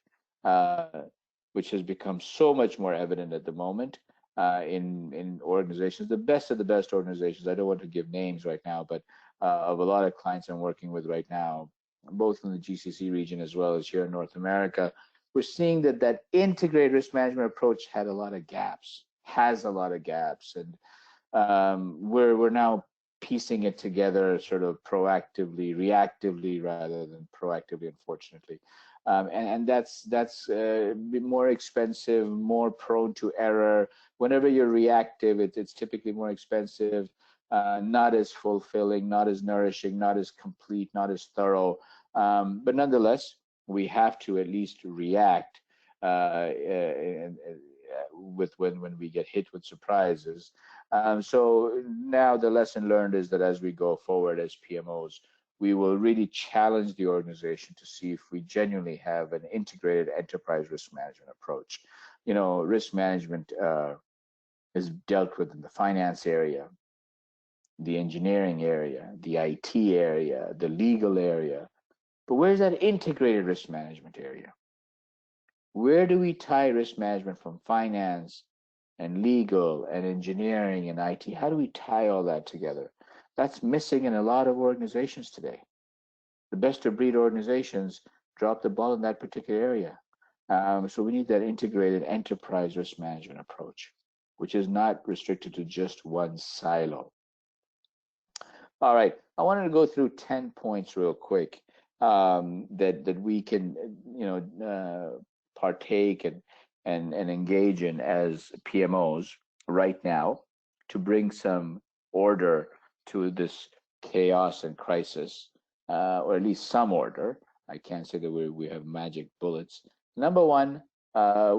which has become so much more evident at the moment in organizations, the best of the best organizations. I don't want to give names right now, but of a lot of clients I'm working with right now, both in the GCC region as well as here in North America, we're seeing that integrated risk management approach has a lot of gaps, and we're now piecing it together sort of proactively, reactively rather than proactively, unfortunately. And that's more expensive, more prone to error. Whenever you're reactive, it's typically more expensive, not as fulfilling, not as nourishing, not as complete, not as thorough. But nonetheless, we have to at least react when we get hit with surprises. So now the lesson learned is that as we go forward as PMOs, we will really challenge the organization to see if we genuinely have an integrated enterprise risk management approach. Risk management is dealt with in the finance area, the engineering area, the IT area, the legal area. But where's that integrated risk management area? Where do we tie risk management from finance and legal and engineering and IT? How do we tie all that together? That's missing in a lot of organizations today. The best of breed organizations drop the ball in that particular area. So we need that integrated enterprise risk management approach, which is not restricted to just one silo. All right, I wanted to go through 10 points real quick that we can, partake and engage in as PMOs right now to bring some order to this chaos and crisis, or at least some order. I can't say that we have magic bullets. Number one,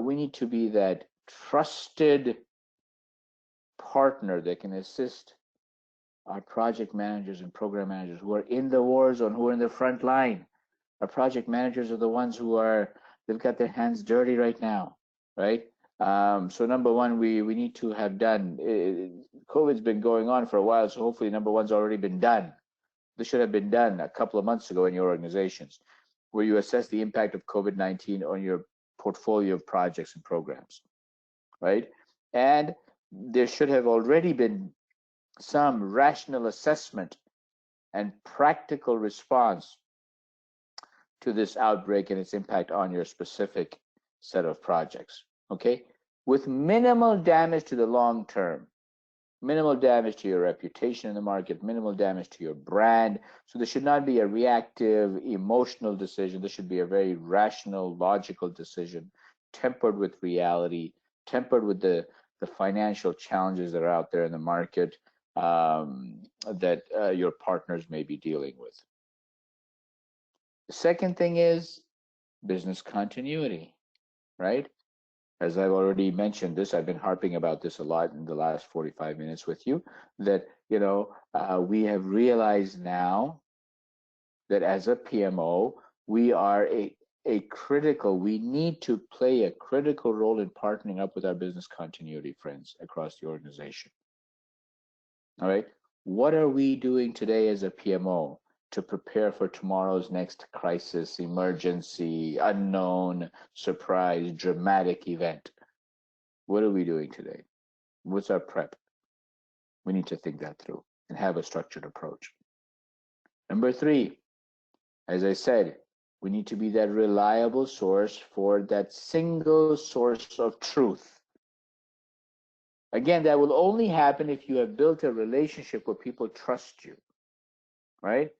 we need to be that trusted partner that can assist our project managers and program managers who are in the war zone, who are in the front line. Our project managers are the ones they've got their hands dirty right now, right? So number one, we need to have done, COVID's been going on for a while, so hopefully number one's already been done. This should have been done a couple of months ago in your organizations. where you assess the impact of COVID-19 on your portfolio of projects and programs, right? And there should have already been some rational assessment and practical response to this outbreak and its impact on your specific set of projects, okay? With minimal damage to the long term, minimal damage to your reputation in the market, minimal damage to your brand. So there should not be a reactive, emotional decision. This should be a very rational, logical decision, tempered with reality, tempered with the financial challenges that are out there in the market that your partners may be dealing with. The second thing is business continuity, right? As I've already mentioned this, I've been harping about this a lot in the last 45 minutes with you, that, we have realized now that as a PMO, we are we need to play a critical role in partnering up with our business continuity friends across the organization. All right, what are we doing today as a PMO to prepare for tomorrow's next crisis, emergency, unknown, surprise, dramatic event? What are we doing today? What's our prep? We need to think that through and have a structured approach. Number 3, as I said, we need to be that reliable source for that single source of truth. Again, that will only happen if you have built a relationship where people trust you, right?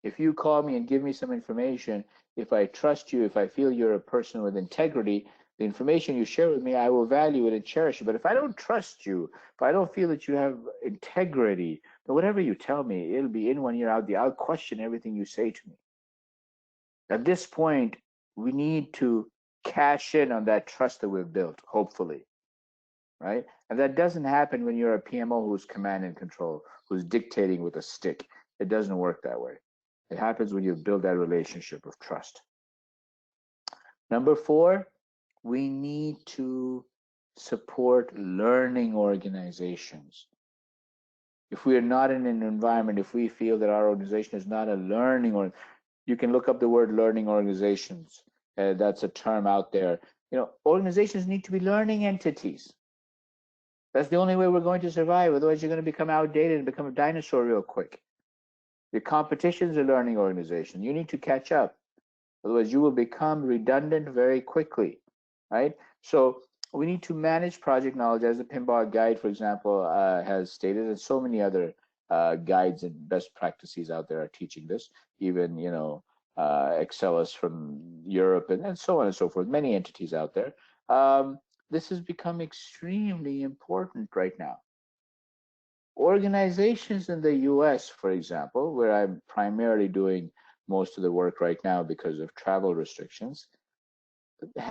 If you call me and give me some information, if I trust you, if I feel you're a person with integrity, the information you share with me, I will value it and cherish it. But if I don't trust you, if I don't feel that you have integrity, then whatever you tell me, it'll be in one ear, out the other. I'll question everything you say to me. At this point, we need to cash in on that trust that we've built, hopefully, right? And that doesn't happen when you're a PMO who's command and control, who's dictating with a stick. It doesn't work that way. It happens when you build that relationship of trust. Number 4, we need to support learning organizations. If we are not in an environment, if we feel that our organization is not a learning, or you can look up the word learning organizations. That's a term out there. Organizations need to be learning entities. That's the only way we're going to survive. Otherwise, you're going to become outdated and become a dinosaur real quick. Your competition is a learning organization. You need to catch up. Otherwise, you will become redundant very quickly, right? So we need to manage project knowledge, as the Pinball Guide, for example, has stated, and so many other guides and best practices out there are teaching this. Even, Excellus from Europe and so on and so forth, many entities out there. This has become extremely important right now. Organizations in the US, for example, where I'm primarily doing most of the work right now because of travel restrictions,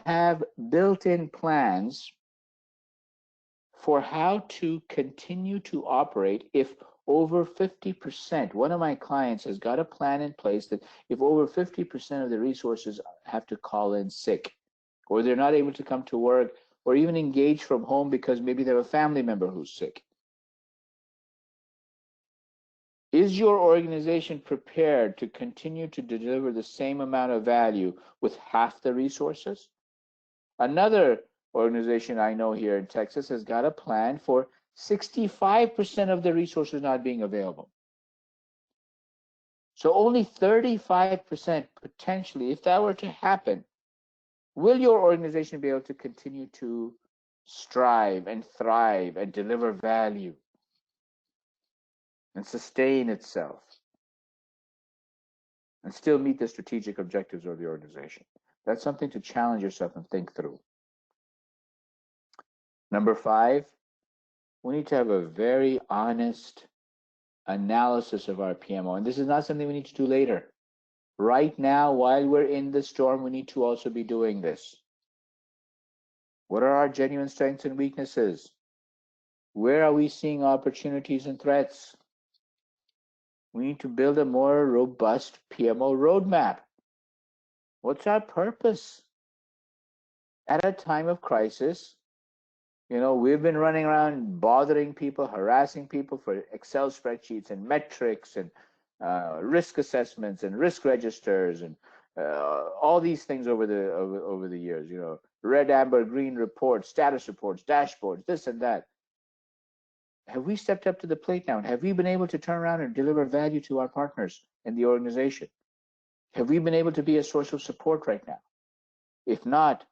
have built-in plans for how to continue to operate if over 50%, one of my clients has got a plan in place that if over 50% of the resources have to call in sick, or they're not able to come to work, or even engage from home because maybe they have a family member who's sick. Is your organization prepared to continue to deliver the same amount of value with half the resources? Another organization I know here in Texas has got a plan for 65% of the resources not being available. So only 35% potentially, if that were to happen, will your organization be able to continue to strive and thrive and deliver value and sustain itself and still meet the strategic objectives of the organization? That's something to challenge yourself and think through. Number 5, we need to have a very honest analysis of our PMO. And this is not something we need to do later. Right now, while we're in the storm, we need to also be doing this. What are our genuine strengths and weaknesses? Where are we seeing opportunities and threats? We need to build a more robust PMO roadmap. What's our purpose? At a time of crisis, we've been running around bothering people, harassing people for Excel spreadsheets and metrics and risk assessments and risk registers and all these things over the years, you know, red, amber, green reports, status reports, dashboards, this and that. Have we stepped up to the plate now? And have we been able to turn around and deliver value to our partners in the organization? Have we been able to be a source of support right now? If not,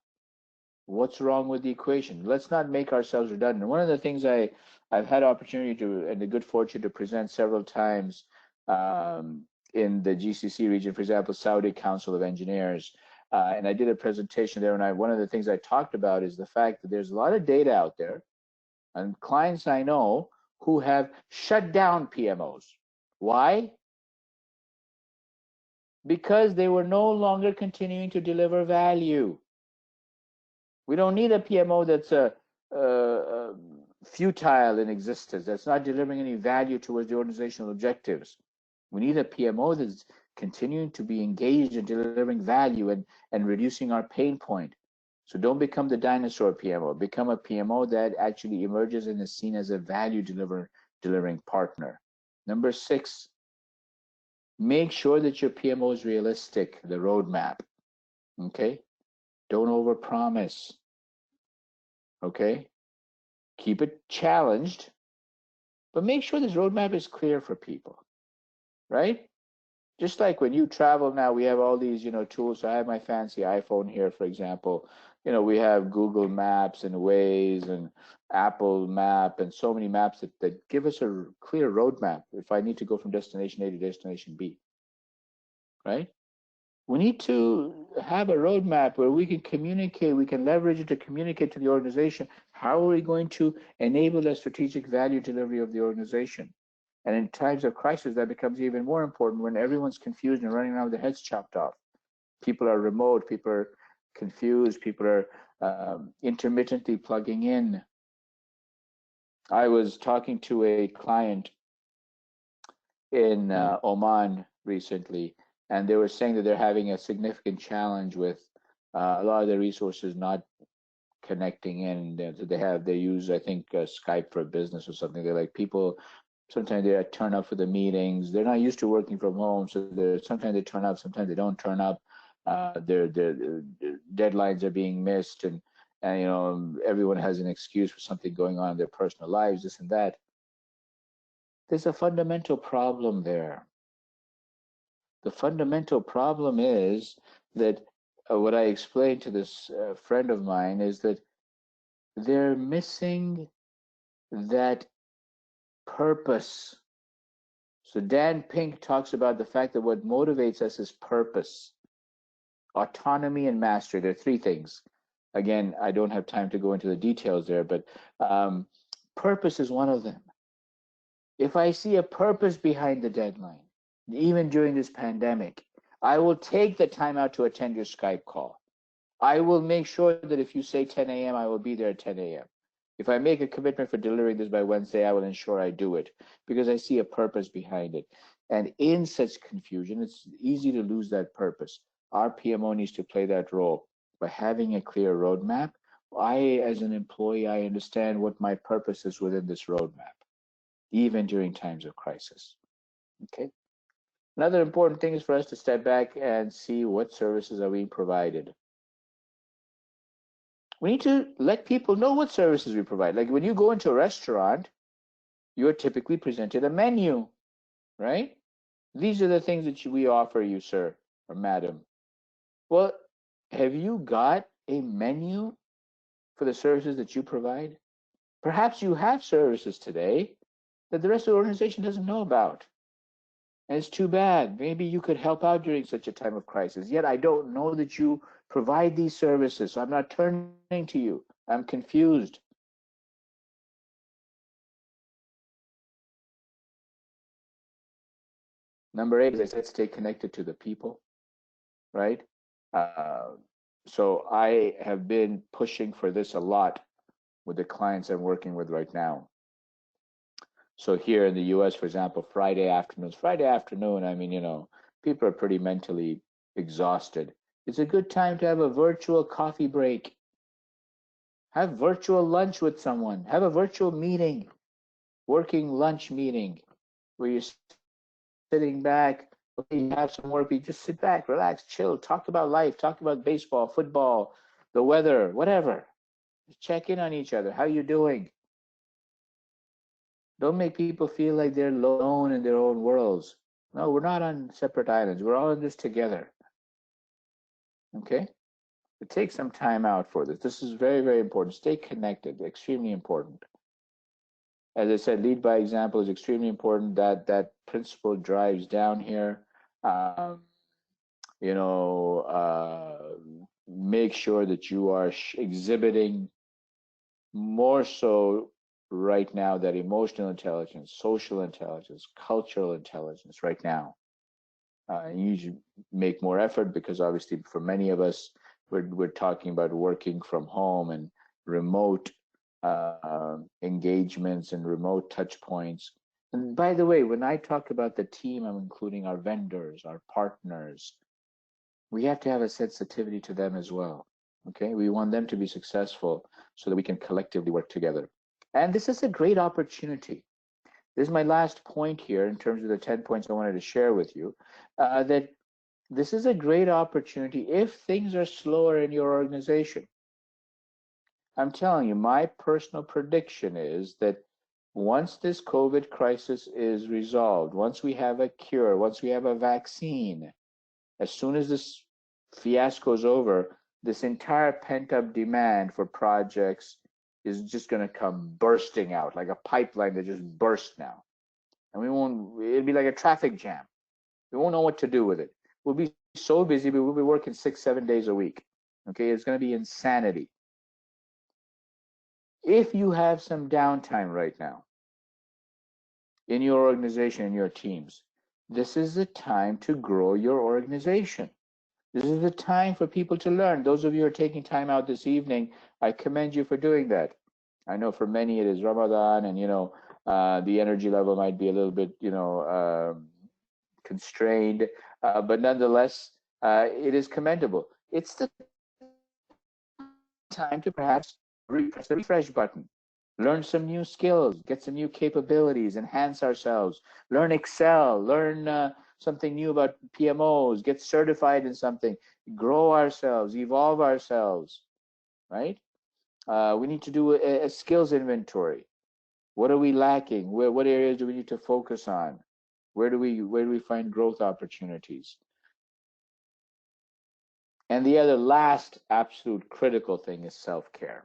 what's wrong with the equation? Let's not make ourselves redundant. One of the things I've had opportunity to, and the good fortune to present several times in the GCC region, for example, Saudi Council of Engineers, and I did a presentation there, and one of the things I talked about is the fact that there's a lot of data out there, and clients I know who have shut down PMOs. Why? Because they were no longer continuing to deliver value. We don't need a PMO that's futile in existence, that's not delivering any value towards the organizational objectives. We need a PMO that's continuing to be engaged in delivering value and reducing our pain point. So don't become the dinosaur PMO, become a PMO that actually emerges and is seen as a value delivering partner. Number 6, make sure that your PMO is realistic, the roadmap, okay? Don't overpromise, okay? Keep it challenged, but make sure this roadmap is clear for people, right? Just like when you travel now, we have all these, you know, tools. So I have my fancy iPhone here, for example. You know, we have Google Maps and Waze and Apple Map and so many maps that give us a clear roadmap if I need to go from destination A to destination B, right? We need to have a roadmap where we can communicate, we can leverage it to communicate to the organization. How are we going to enable the strategic value delivery of the organization? And in times of crisis, that becomes even more important when everyone's confused and running around with their heads chopped off. People are remote, people are confused, people are intermittently plugging in. I was talking to a client in Oman recently, and they were saying that they're having a significant challenge with a lot of their resources not connecting in. They use, I think, Skype for Business or something. They're like, people sometimes they turn up for the meetings. They're not used to working from home, so sometimes they turn up, sometimes they don't turn up. Their deadlines are being missed, and you know, everyone has an excuse for something going on in their personal lives, this and that. There's a fundamental problem there. The fundamental problem is that what I explained to this friend of mine is that they're missing that purpose. So Dan Pink talks about the fact that what motivates us is purpose, autonomy, and mastery. There are 3 things. Again, I don't have time to go into the details there, but purpose is one of them. If I see a purpose behind the deadline, even during this pandemic, I will take the time out to attend your Skype call. I will make sure that if you say 10 a.m., I will be there at 10 a.m. If I make a commitment for delivering this by Wednesday, I will ensure I do it because I see a purpose behind it. And in such confusion, it's easy to lose that purpose. Our PMO needs to play that role by having a clear roadmap. I, as an employee, I understand what my purpose is within this roadmap, even during times of crisis. Okay. Another important thing is for us to step back and see what services are being provided. We need to let people know what services we provide. Like when you go into a restaurant, you're typically presented a menu, right? These are the things that we offer you, sir or madam. Well, have you got a menu for the services that you provide? Perhaps you have services today that the rest of the organization doesn't know about. And it's too bad. Maybe you could help out during such a time of crisis. Yet I don't know that you provide these services, so I'm not turning to you. I'm confused. Number 8, as I said, stay connected to the people, right? So I have been pushing for this a lot with the clients I'm working with right now. So here in the US, for example, Friday afternoon, I mean, you know, people are pretty mentally exhausted. It's a good time to have a virtual coffee break. Have virtual lunch with someone. Have a virtual meeting, working lunch meeting, where you're sitting back, Okay, you have some work, but you just sit back, relax, chill, talk about life, talk about baseball, football, the weather, whatever. Just check in on each other. How you doing? Don't make people feel like they're alone in their own worlds. No, we're not on separate islands. We're all in this together. Okay? But take some time out for this. This is very, very important. Stay connected, extremely important. As I said, lead by example is extremely important. That principle drives down here. Um, make sure that you are exhibiting more so right now that emotional intelligence, social intelligence, cultural intelligence right now. You should make more effort because obviously for many of us, we're talking about working from home and remote engagements and remote touch points. And by the way, when I talk about the team, I'm including our vendors, our partners. We have to have a sensitivity to them as well. Okay, we want them to be successful so that we can collectively work together. And this is a great opportunity. This is my last point here in terms of the 10 points I wanted to share with you, that this is a great opportunity if things are slower in your organization. I'm telling you, my personal prediction is that once this COVID crisis is resolved, once we have a cure, once we have a vaccine, as soon as this fiasco is over, this entire pent-up demand for projects is just going to come bursting out like a pipeline that just burst now. And it'll be like a traffic jam. We won't know what to do with it. We'll be so busy, but we'll be working 6-7 days a week. Okay, it's going to be insanity. If you have some downtime right now in your organization, in your teams, this is the time to grow your organization. This is the time for people to learn. Those of you who are taking time out this evening, I commend you for doing that. I know for many it is Ramadan, and the energy level might be a little bit constrained, but nonetheless, it is commendable. It's the time to perhaps press the refresh button, learn some new skills, get some new capabilities, enhance ourselves, learn Excel, learn something new about PMOs, get certified in something, grow ourselves, evolve ourselves, right? We need to do a skills inventory. What are we lacking? What areas do we need to focus on? Where do we find growth opportunities? And the other last absolute critical thing is self-care.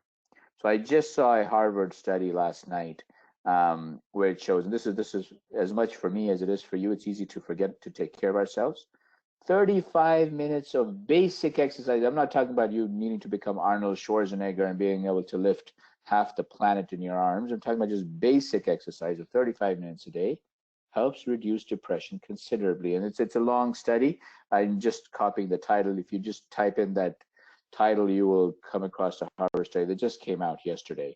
So I just saw a Harvard study last night where it shows, and this is as much for me as it is for you. It's easy to forget to take care of ourselves. 35 minutes of basic exercise. I'm not talking about you needing to become Arnold Schwarzenegger and being able to lift half the planet in your arms. I'm talking about just basic exercise of 35 minutes a day helps reduce depression considerably. And it's a long study. I'm just copying the title. If you just type in that title, you will come across a Harvard study that just came out yesterday.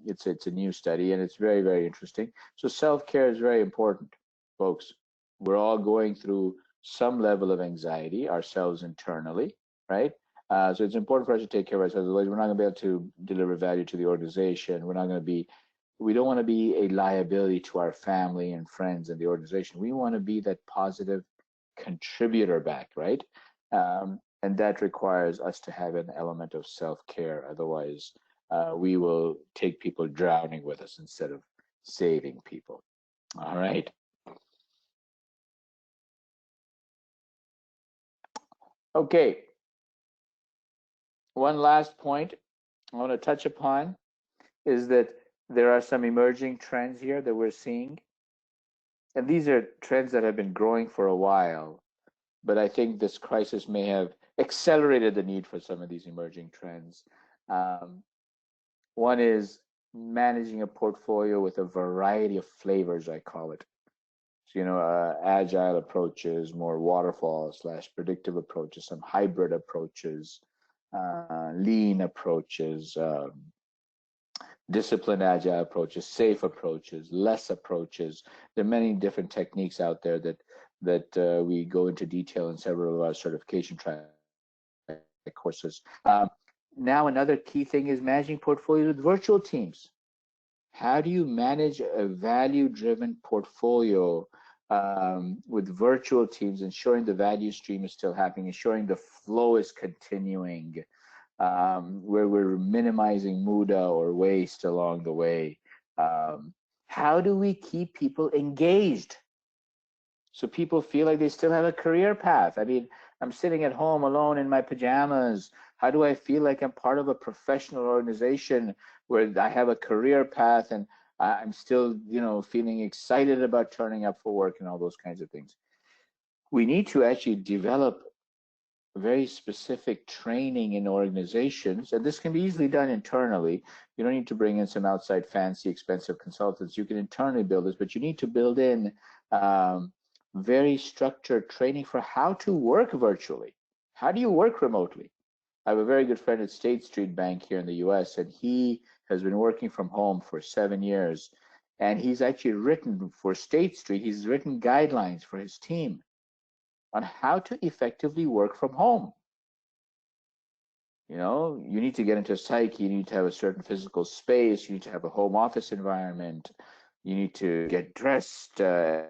It's a new study, and it's very, very interesting. So self-care is very important, folks. We're all going through some level of anxiety ourselves internally, right? So it's important for us to take care of ourselves. Otherwise, we're not going to be able to deliver value to the organization. We don't want to be a liability to our family and friends and the organization. We want to be that positive contributor back, right? And that requires us to have an element of self-care. Otherwise, we will take people drowning with us instead of saving people. All right. Okay. One last point I want to touch upon is that there are some emerging trends here that we're seeing. And these are trends that have been growing for a while, but I think this crisis may have accelerated the need for some of these emerging trends. One is managing a portfolio with a variety of flavors, I call it. So, agile approaches, more waterfall/predictive approaches, some hybrid approaches, lean approaches, disciplined agile approaches, safe approaches, less approaches. There are many different techniques out there that we go into detail in several of our certification courses. Now, another key thing is managing portfolios with virtual teams. How do you manage a value-driven portfolio with virtual teams, ensuring the value stream is still happening, ensuring the flow is continuing, where we're minimizing muda or waste along the way. How do we keep people engaged so people feel like they still have a career path? I mean, I'm sitting at home alone in my pajamas. How do I feel like I'm part of a professional organization where I have a career path and I'm still, feeling excited about turning up for work and all those kinds of things? We need to actually develop very specific training in organizations, and this can be easily done internally. You don't need to bring in some outside fancy expensive consultants. You can internally build this, but you need to build in very structured training for how to work virtually. How do you work remotely? I have a very good friend at State Street Bank here in the US, and he has been working from home for 7 years, and he's actually written for State Street, he's written guidelines for his team on how to effectively work from home. You need to get into a psyche, you need to have a certain physical space, you need to have a home office environment, you need to get dressed and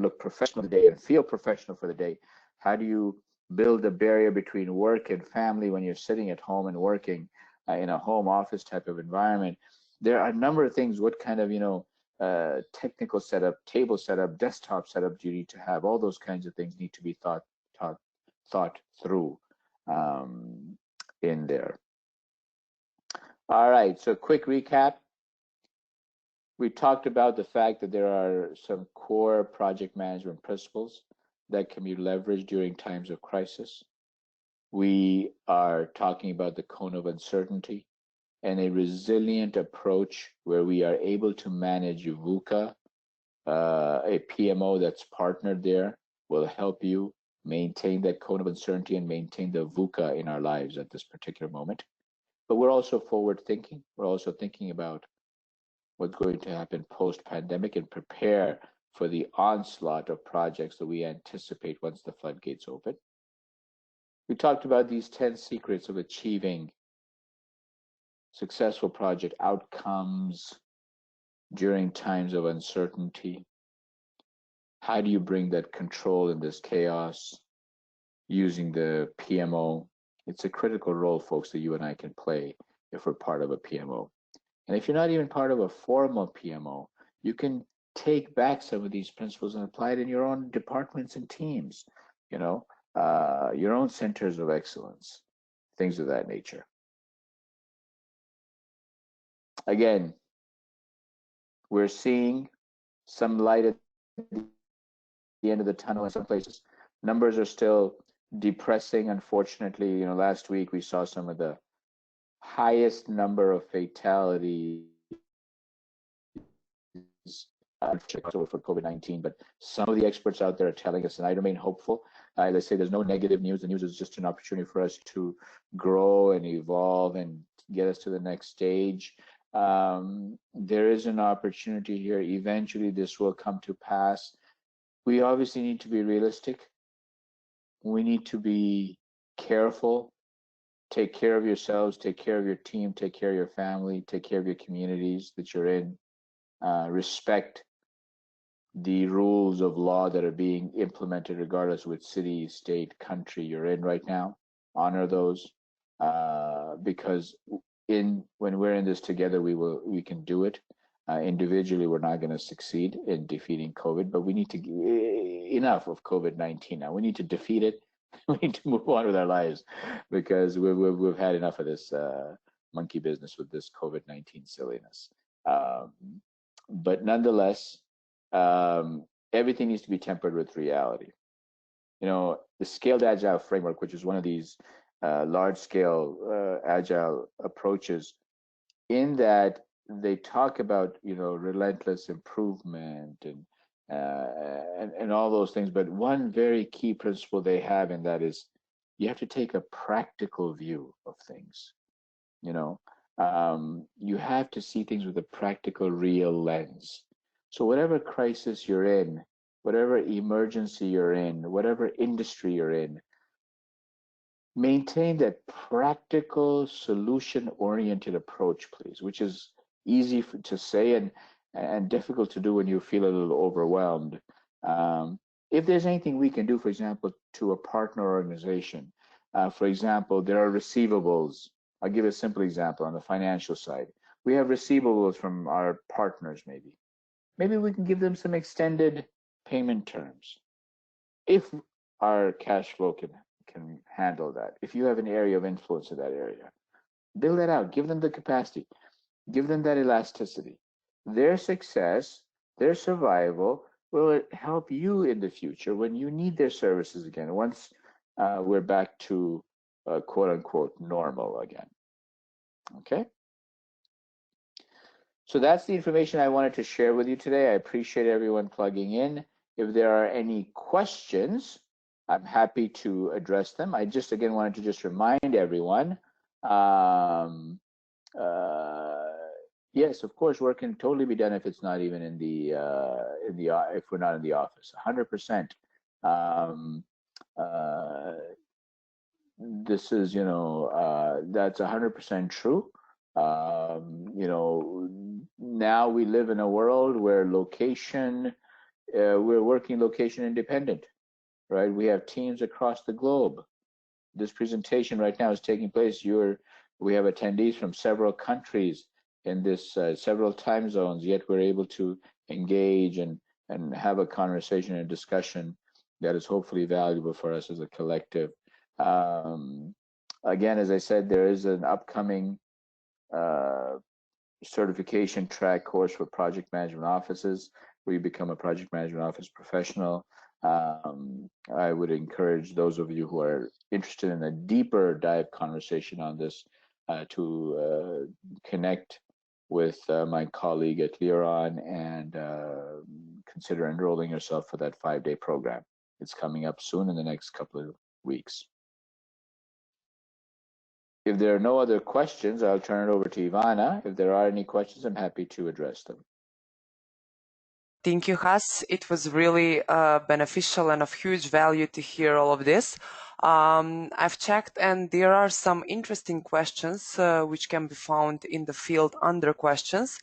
look professional for the day and feel professional for the day. How do you build a barrier between work and family when you're sitting at home and working in a home office type of environment? There are a number of things. What kind of, technical setup, table setup, desktop setup do you need to have? All those kinds of things need to be thought through in there. All right, so quick recap. We talked about the fact that there are some core project management principles that can be leveraged during times of crisis. We are talking about the cone of uncertainty and a resilient approach where we are able to manage VUCA. A PMO that's partnered there will help you maintain that cone of uncertainty and maintain the VUCA in our lives at this particular moment. But we're also forward thinking. We're also thinking about what's going to happen post-pandemic and prepare for the onslaught of projects that we anticipate once the floodgates open. We talked about these 10 secrets of achieving successful project outcomes during times of uncertainty. How do you bring that control in this chaos using the PMO? It's a critical role, folks, that you and I can play if we're part of a PMO. And if you're not even part of a formal PMO, you can take back some of these principles and apply it in your own departments and teams, your own centers of excellence, things of that nature. Again, we're seeing some light at the end of the tunnel in some places. Numbers are still depressing, unfortunately. Last week we saw some of the highest number of fatalities for COVID-19, but some of the experts out there are telling us, and I remain hopeful. As I say, there's no negative news. The news is just an opportunity for us to grow and evolve and get us to the next stage. There is an opportunity here. Eventually, this will come to pass. We obviously need to be realistic. We need to be careful. Take care of yourselves, take care of your team, take care of your family, take care of your communities that you're in. Respect the rules of law that are being implemented regardless of which city, state, country you're in right now. Honor those because when we're in this together, we can do it. Individually, we're not going to succeed in defeating COVID, but we need to enough of COVID-19 now. We need to defeat it. We need to move on with our lives because we've had enough of this monkey business with this COVID-19 silliness. But nonetheless, everything needs to be tempered with reality. The scaled agile framework, which is one of these large-scale agile approaches, in that they talk about relentless improvement and all those things. But one very key principle they have in that is you have to take a practical view of things. You have to see things with a practical, real lens. So whatever crisis you're in, whatever emergency you're in, whatever industry you're in, maintain that practical, solution-oriented approach, please, which is easy to say. And and difficult to do when you feel a little overwhelmed. If there's anything we can do, for example, to a partner organization, for example, there are receivables. I'll give a simple example on the financial side. We have receivables from our partners, maybe. Maybe we can give them some extended payment terms. If our cash flow can handle that, if you have an area of influence in that area, build that out, give them the capacity, give them that elasticity. Their success, their survival will help you in the future when you need their services again, once we're back to quote unquote normal again. Okay? So that's the information I wanted to share with you today. I appreciate everyone plugging in. If there are any questions, I'm happy to address them. I just again wanted to just remind everyone, yes, of course, work can totally be done if it's not even if we're not in the office. 100%. This is, that's 100% true. Now we live in a world where we're working location independent, right? We have teams across the globe. This presentation right now is taking place. We have attendees from several countries in this several time zones, yet we're able to engage and have a conversation and discussion that is hopefully valuable for us as a collective. Again, as I said, there is an upcoming certification track course for project management offices where you become a project management office professional. I would encourage those of you who are interested in a deeper dive conversation on this to connect with my colleague at LEORON and consider enrolling yourself for that 5-day program. It's coming up soon in the next couple of weeks. If there are no other questions, I'll turn it over to Ivana. If there are any questions, I'm happy to address them. Thank you, Has. It was really beneficial and of huge value to hear all of this. I've checked and there are some interesting questions which can be found in the field under questions.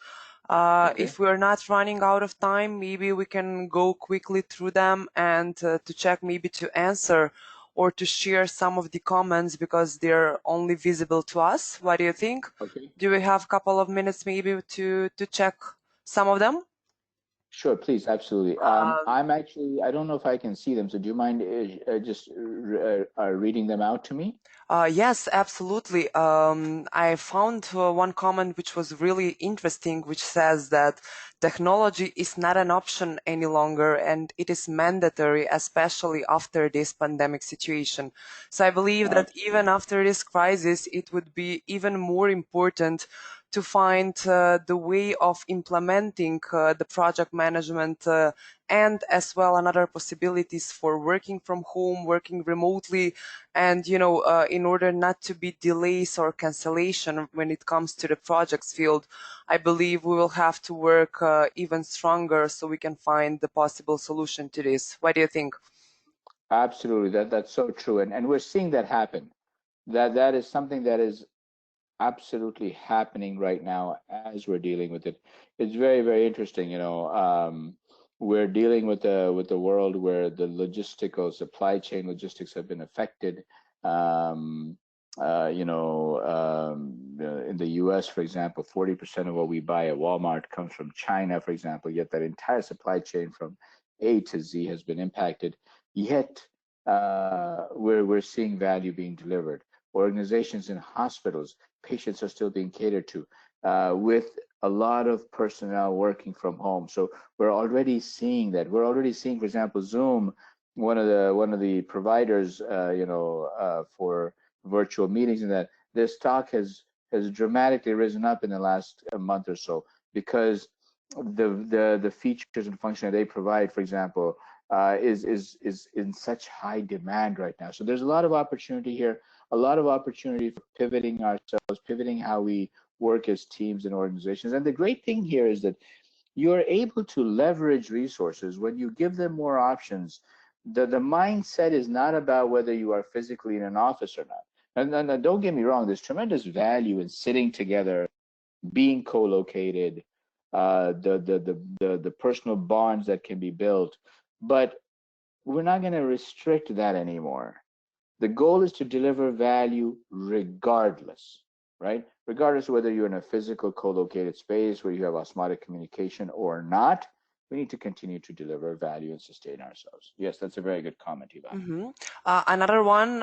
Okay. If we're not running out of time, maybe we can go quickly through them and to check, maybe to answer or to share some of the comments because they're only visible to us. What do you think? Okay. Do we have a couple of minutes maybe to check some of them? Sure, please, absolutely. I'm actually, I don't know if I can see them, so do you mind just reading them out to me? Yes, absolutely. I found one comment which was really interesting, which says that technology is not an option any longer and it is mandatory, especially after this pandemic situation. So I believe that even after this crisis, it would be even more important to find the way of implementing the project management and as well another possibilities for working from home, working remotely, and in order not to be delays or cancellation when it comes to the projects field, I believe we will have to work even stronger so we can find the possible solution to this. What do you think? Absolutely, that's so true, and we're seeing that happen. That is something that is absolutely happening right now as we're dealing with it. It's very, very interesting. We're dealing with the world where the logistical supply chain logistics have been affected. In the US, for example, 40% of what we buy at Walmart comes from China, for example, yet that entire supply chain from A to Z has been impacted. Yet we're seeing value being delivered. Organizations in hospitals, patients are still being catered to with a lot of personnel working from home. So we're already seeing that. We're already seeing, for example, Zoom, one of the providers, for virtual meetings, and that their stock has dramatically risen up in the last month or so because the features and functionality they provide, for example, is in such high demand right now. So there's a lot of opportunity here. A lot of opportunity for pivoting ourselves, pivoting how we work as teams and organizations. And the great thing here is that you're able to leverage resources when you give them more options. The mindset is not about whether you are physically in an office or not. And don't get me wrong, there's tremendous value in sitting together, being co-located, the personal bonds that can be built. But we're not going to restrict that anymore. The goal is to deliver value regardless, right? Regardless of whether you're in a physical co-located space where you have osmotic communication or not, we need to continue to deliver value and sustain ourselves. Yes, that's a very good comment, Ivan. Mm-hmm. Another one,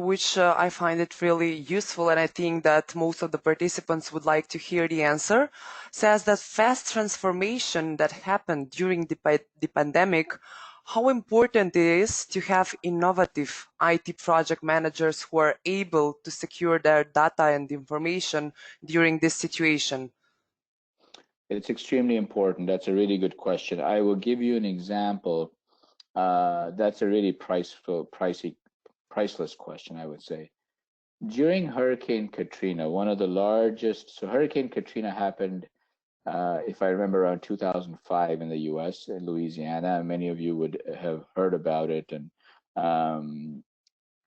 which I find it really useful, and I think that most of the participants would like to hear the answer, says that fast transformation that happened during the pandemic, how important it is to have innovative IT project managers who are able to secure their data and information during this situation. It's extremely important. That's a really good question. I will give you an example. That's a really priceless question, I would say. During Hurricane Katrina, one of the largest, so Hurricane Katrina happened, if I remember, around 2005 in the US, in Louisiana. Many of you would have heard about it. And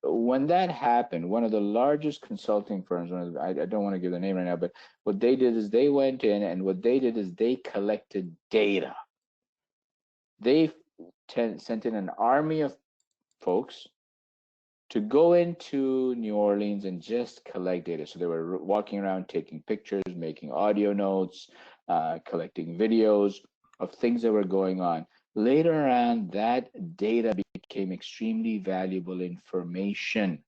when that happened, one of the largest consulting firms, I don't want to give the name right now, but what they did is they went in and what they did is they collected data. They sent in an army of folks to go into New Orleans and just collect data. So they were walking around, taking pictures, making audio notes, collecting videos of things that were going on. Later on, that data became extremely valuable information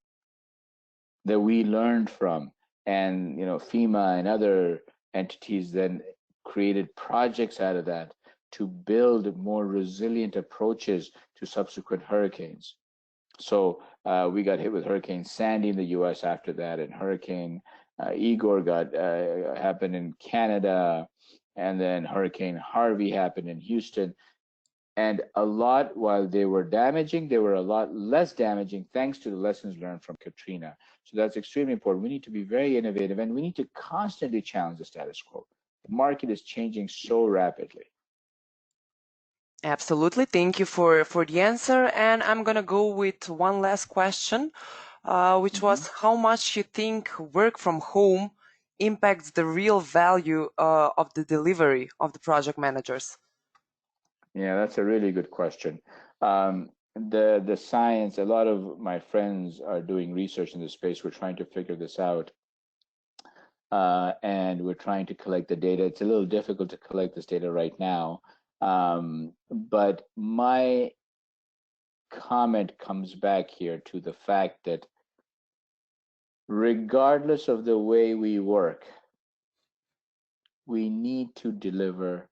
that we learned from. And FEMA and other entities then created projects out of that to build more resilient approaches to subsequent hurricanes. So we got hit with Hurricane Sandy in the U.S. after that, and Hurricane Igor happened in Canada, and then Hurricane Harvey happened in Houston. And while they were damaging, they were a lot less damaging thanks to the lessons learned from Katrina. So that's extremely important. We need to be very innovative, and we need to constantly challenge the status quo. The market is changing so rapidly. Absolutely. Thank you for the answer. And I'm going to go with one last question, which was how much you think work from home impacts the real value of the delivery of the project managers? Yeah, that's a really good question. The science, a lot of my friends are doing research in this space. We're trying to figure this out. And we're trying to collect the data. It's a little difficult to collect this data right now. But my comment comes back here to the fact that regardless of the way we work, we need to deliver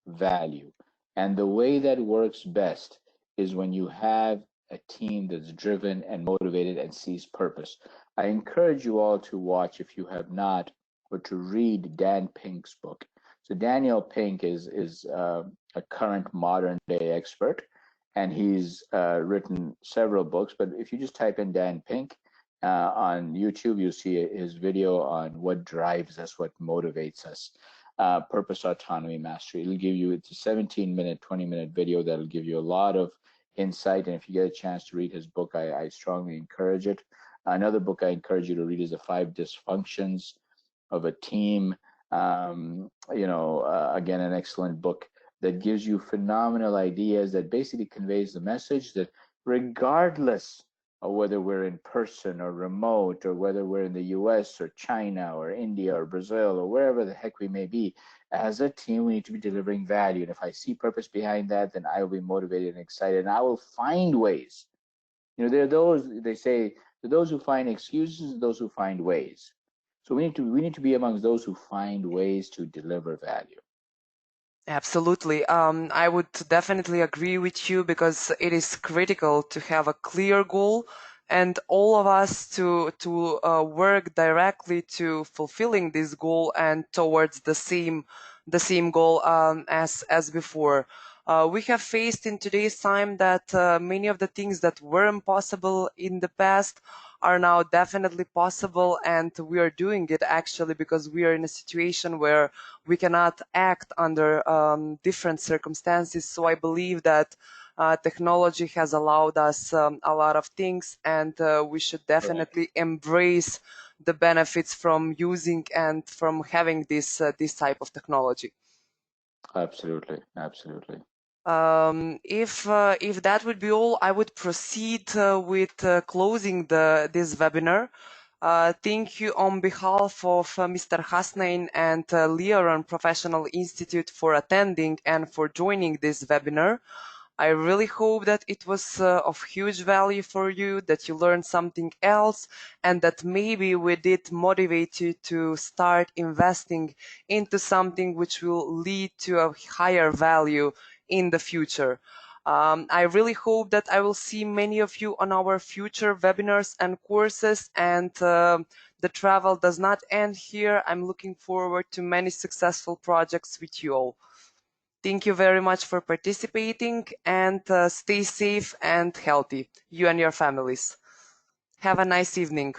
value. And the way that works best is when you have a team that's driven and motivated and sees purpose. I encourage you all to watch, if you have not, or to read Dan Pink's book. So Daniel Pink is a current modern day expert, and he's written several books. But if you just type in Dan Pink on YouTube, you'll see his video on what drives us, what motivates us. Purpose, autonomy, mastery. It'll give you, it's a 17-minute, 20-minute video that'll give you a lot of insight. And if you get a chance to read his book, I strongly encourage it. Another book I encourage you to read is The 5 Dysfunctions of a Team. Again, an excellent book that gives you phenomenal ideas that basically conveys the message that regardless of whether we're in person or remote, or whether we're in the US or China or India or Brazil or wherever the heck we may be, as a team, we need to be delivering value. And if I see purpose behind that, then I will be motivated and excited, and I will find ways. There are those, they say, those who find excuses and those who find ways. So we need to be amongst those who find ways to deliver value. Absolutely. I would definitely agree with you because it is critical to have a clear goal and all of us to work directly to fulfilling this goal and towards the same goal as before. We have faced in today's time that many of the things that were impossible in the past are now definitely possible, and we are doing it actually because we are in a situation where we cannot act under different circumstances. So I believe that technology has allowed us a lot of things, and we should definitely embrace the benefits from using and from having this type of technology. Absolutely, absolutely. If that would be all, I would proceed with closing this webinar. Thank you on behalf of Mr. Hasnain and LEORON Professional Institute for attending and for joining this webinar. I really hope that it was of huge value for you, that you learned something else, and that maybe we did motivate you to start investing into something which will lead to a higher value in the future. I really hope that I will see many of you on our future webinars and courses, and the travel does not end here. I'm looking forward to many successful projects with you all. Thank you very much for participating, and stay safe and healthy, you and your families. Have a nice evening.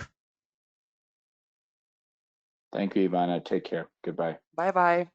Thank you, Ivana. Take care. Goodbye. Bye-bye.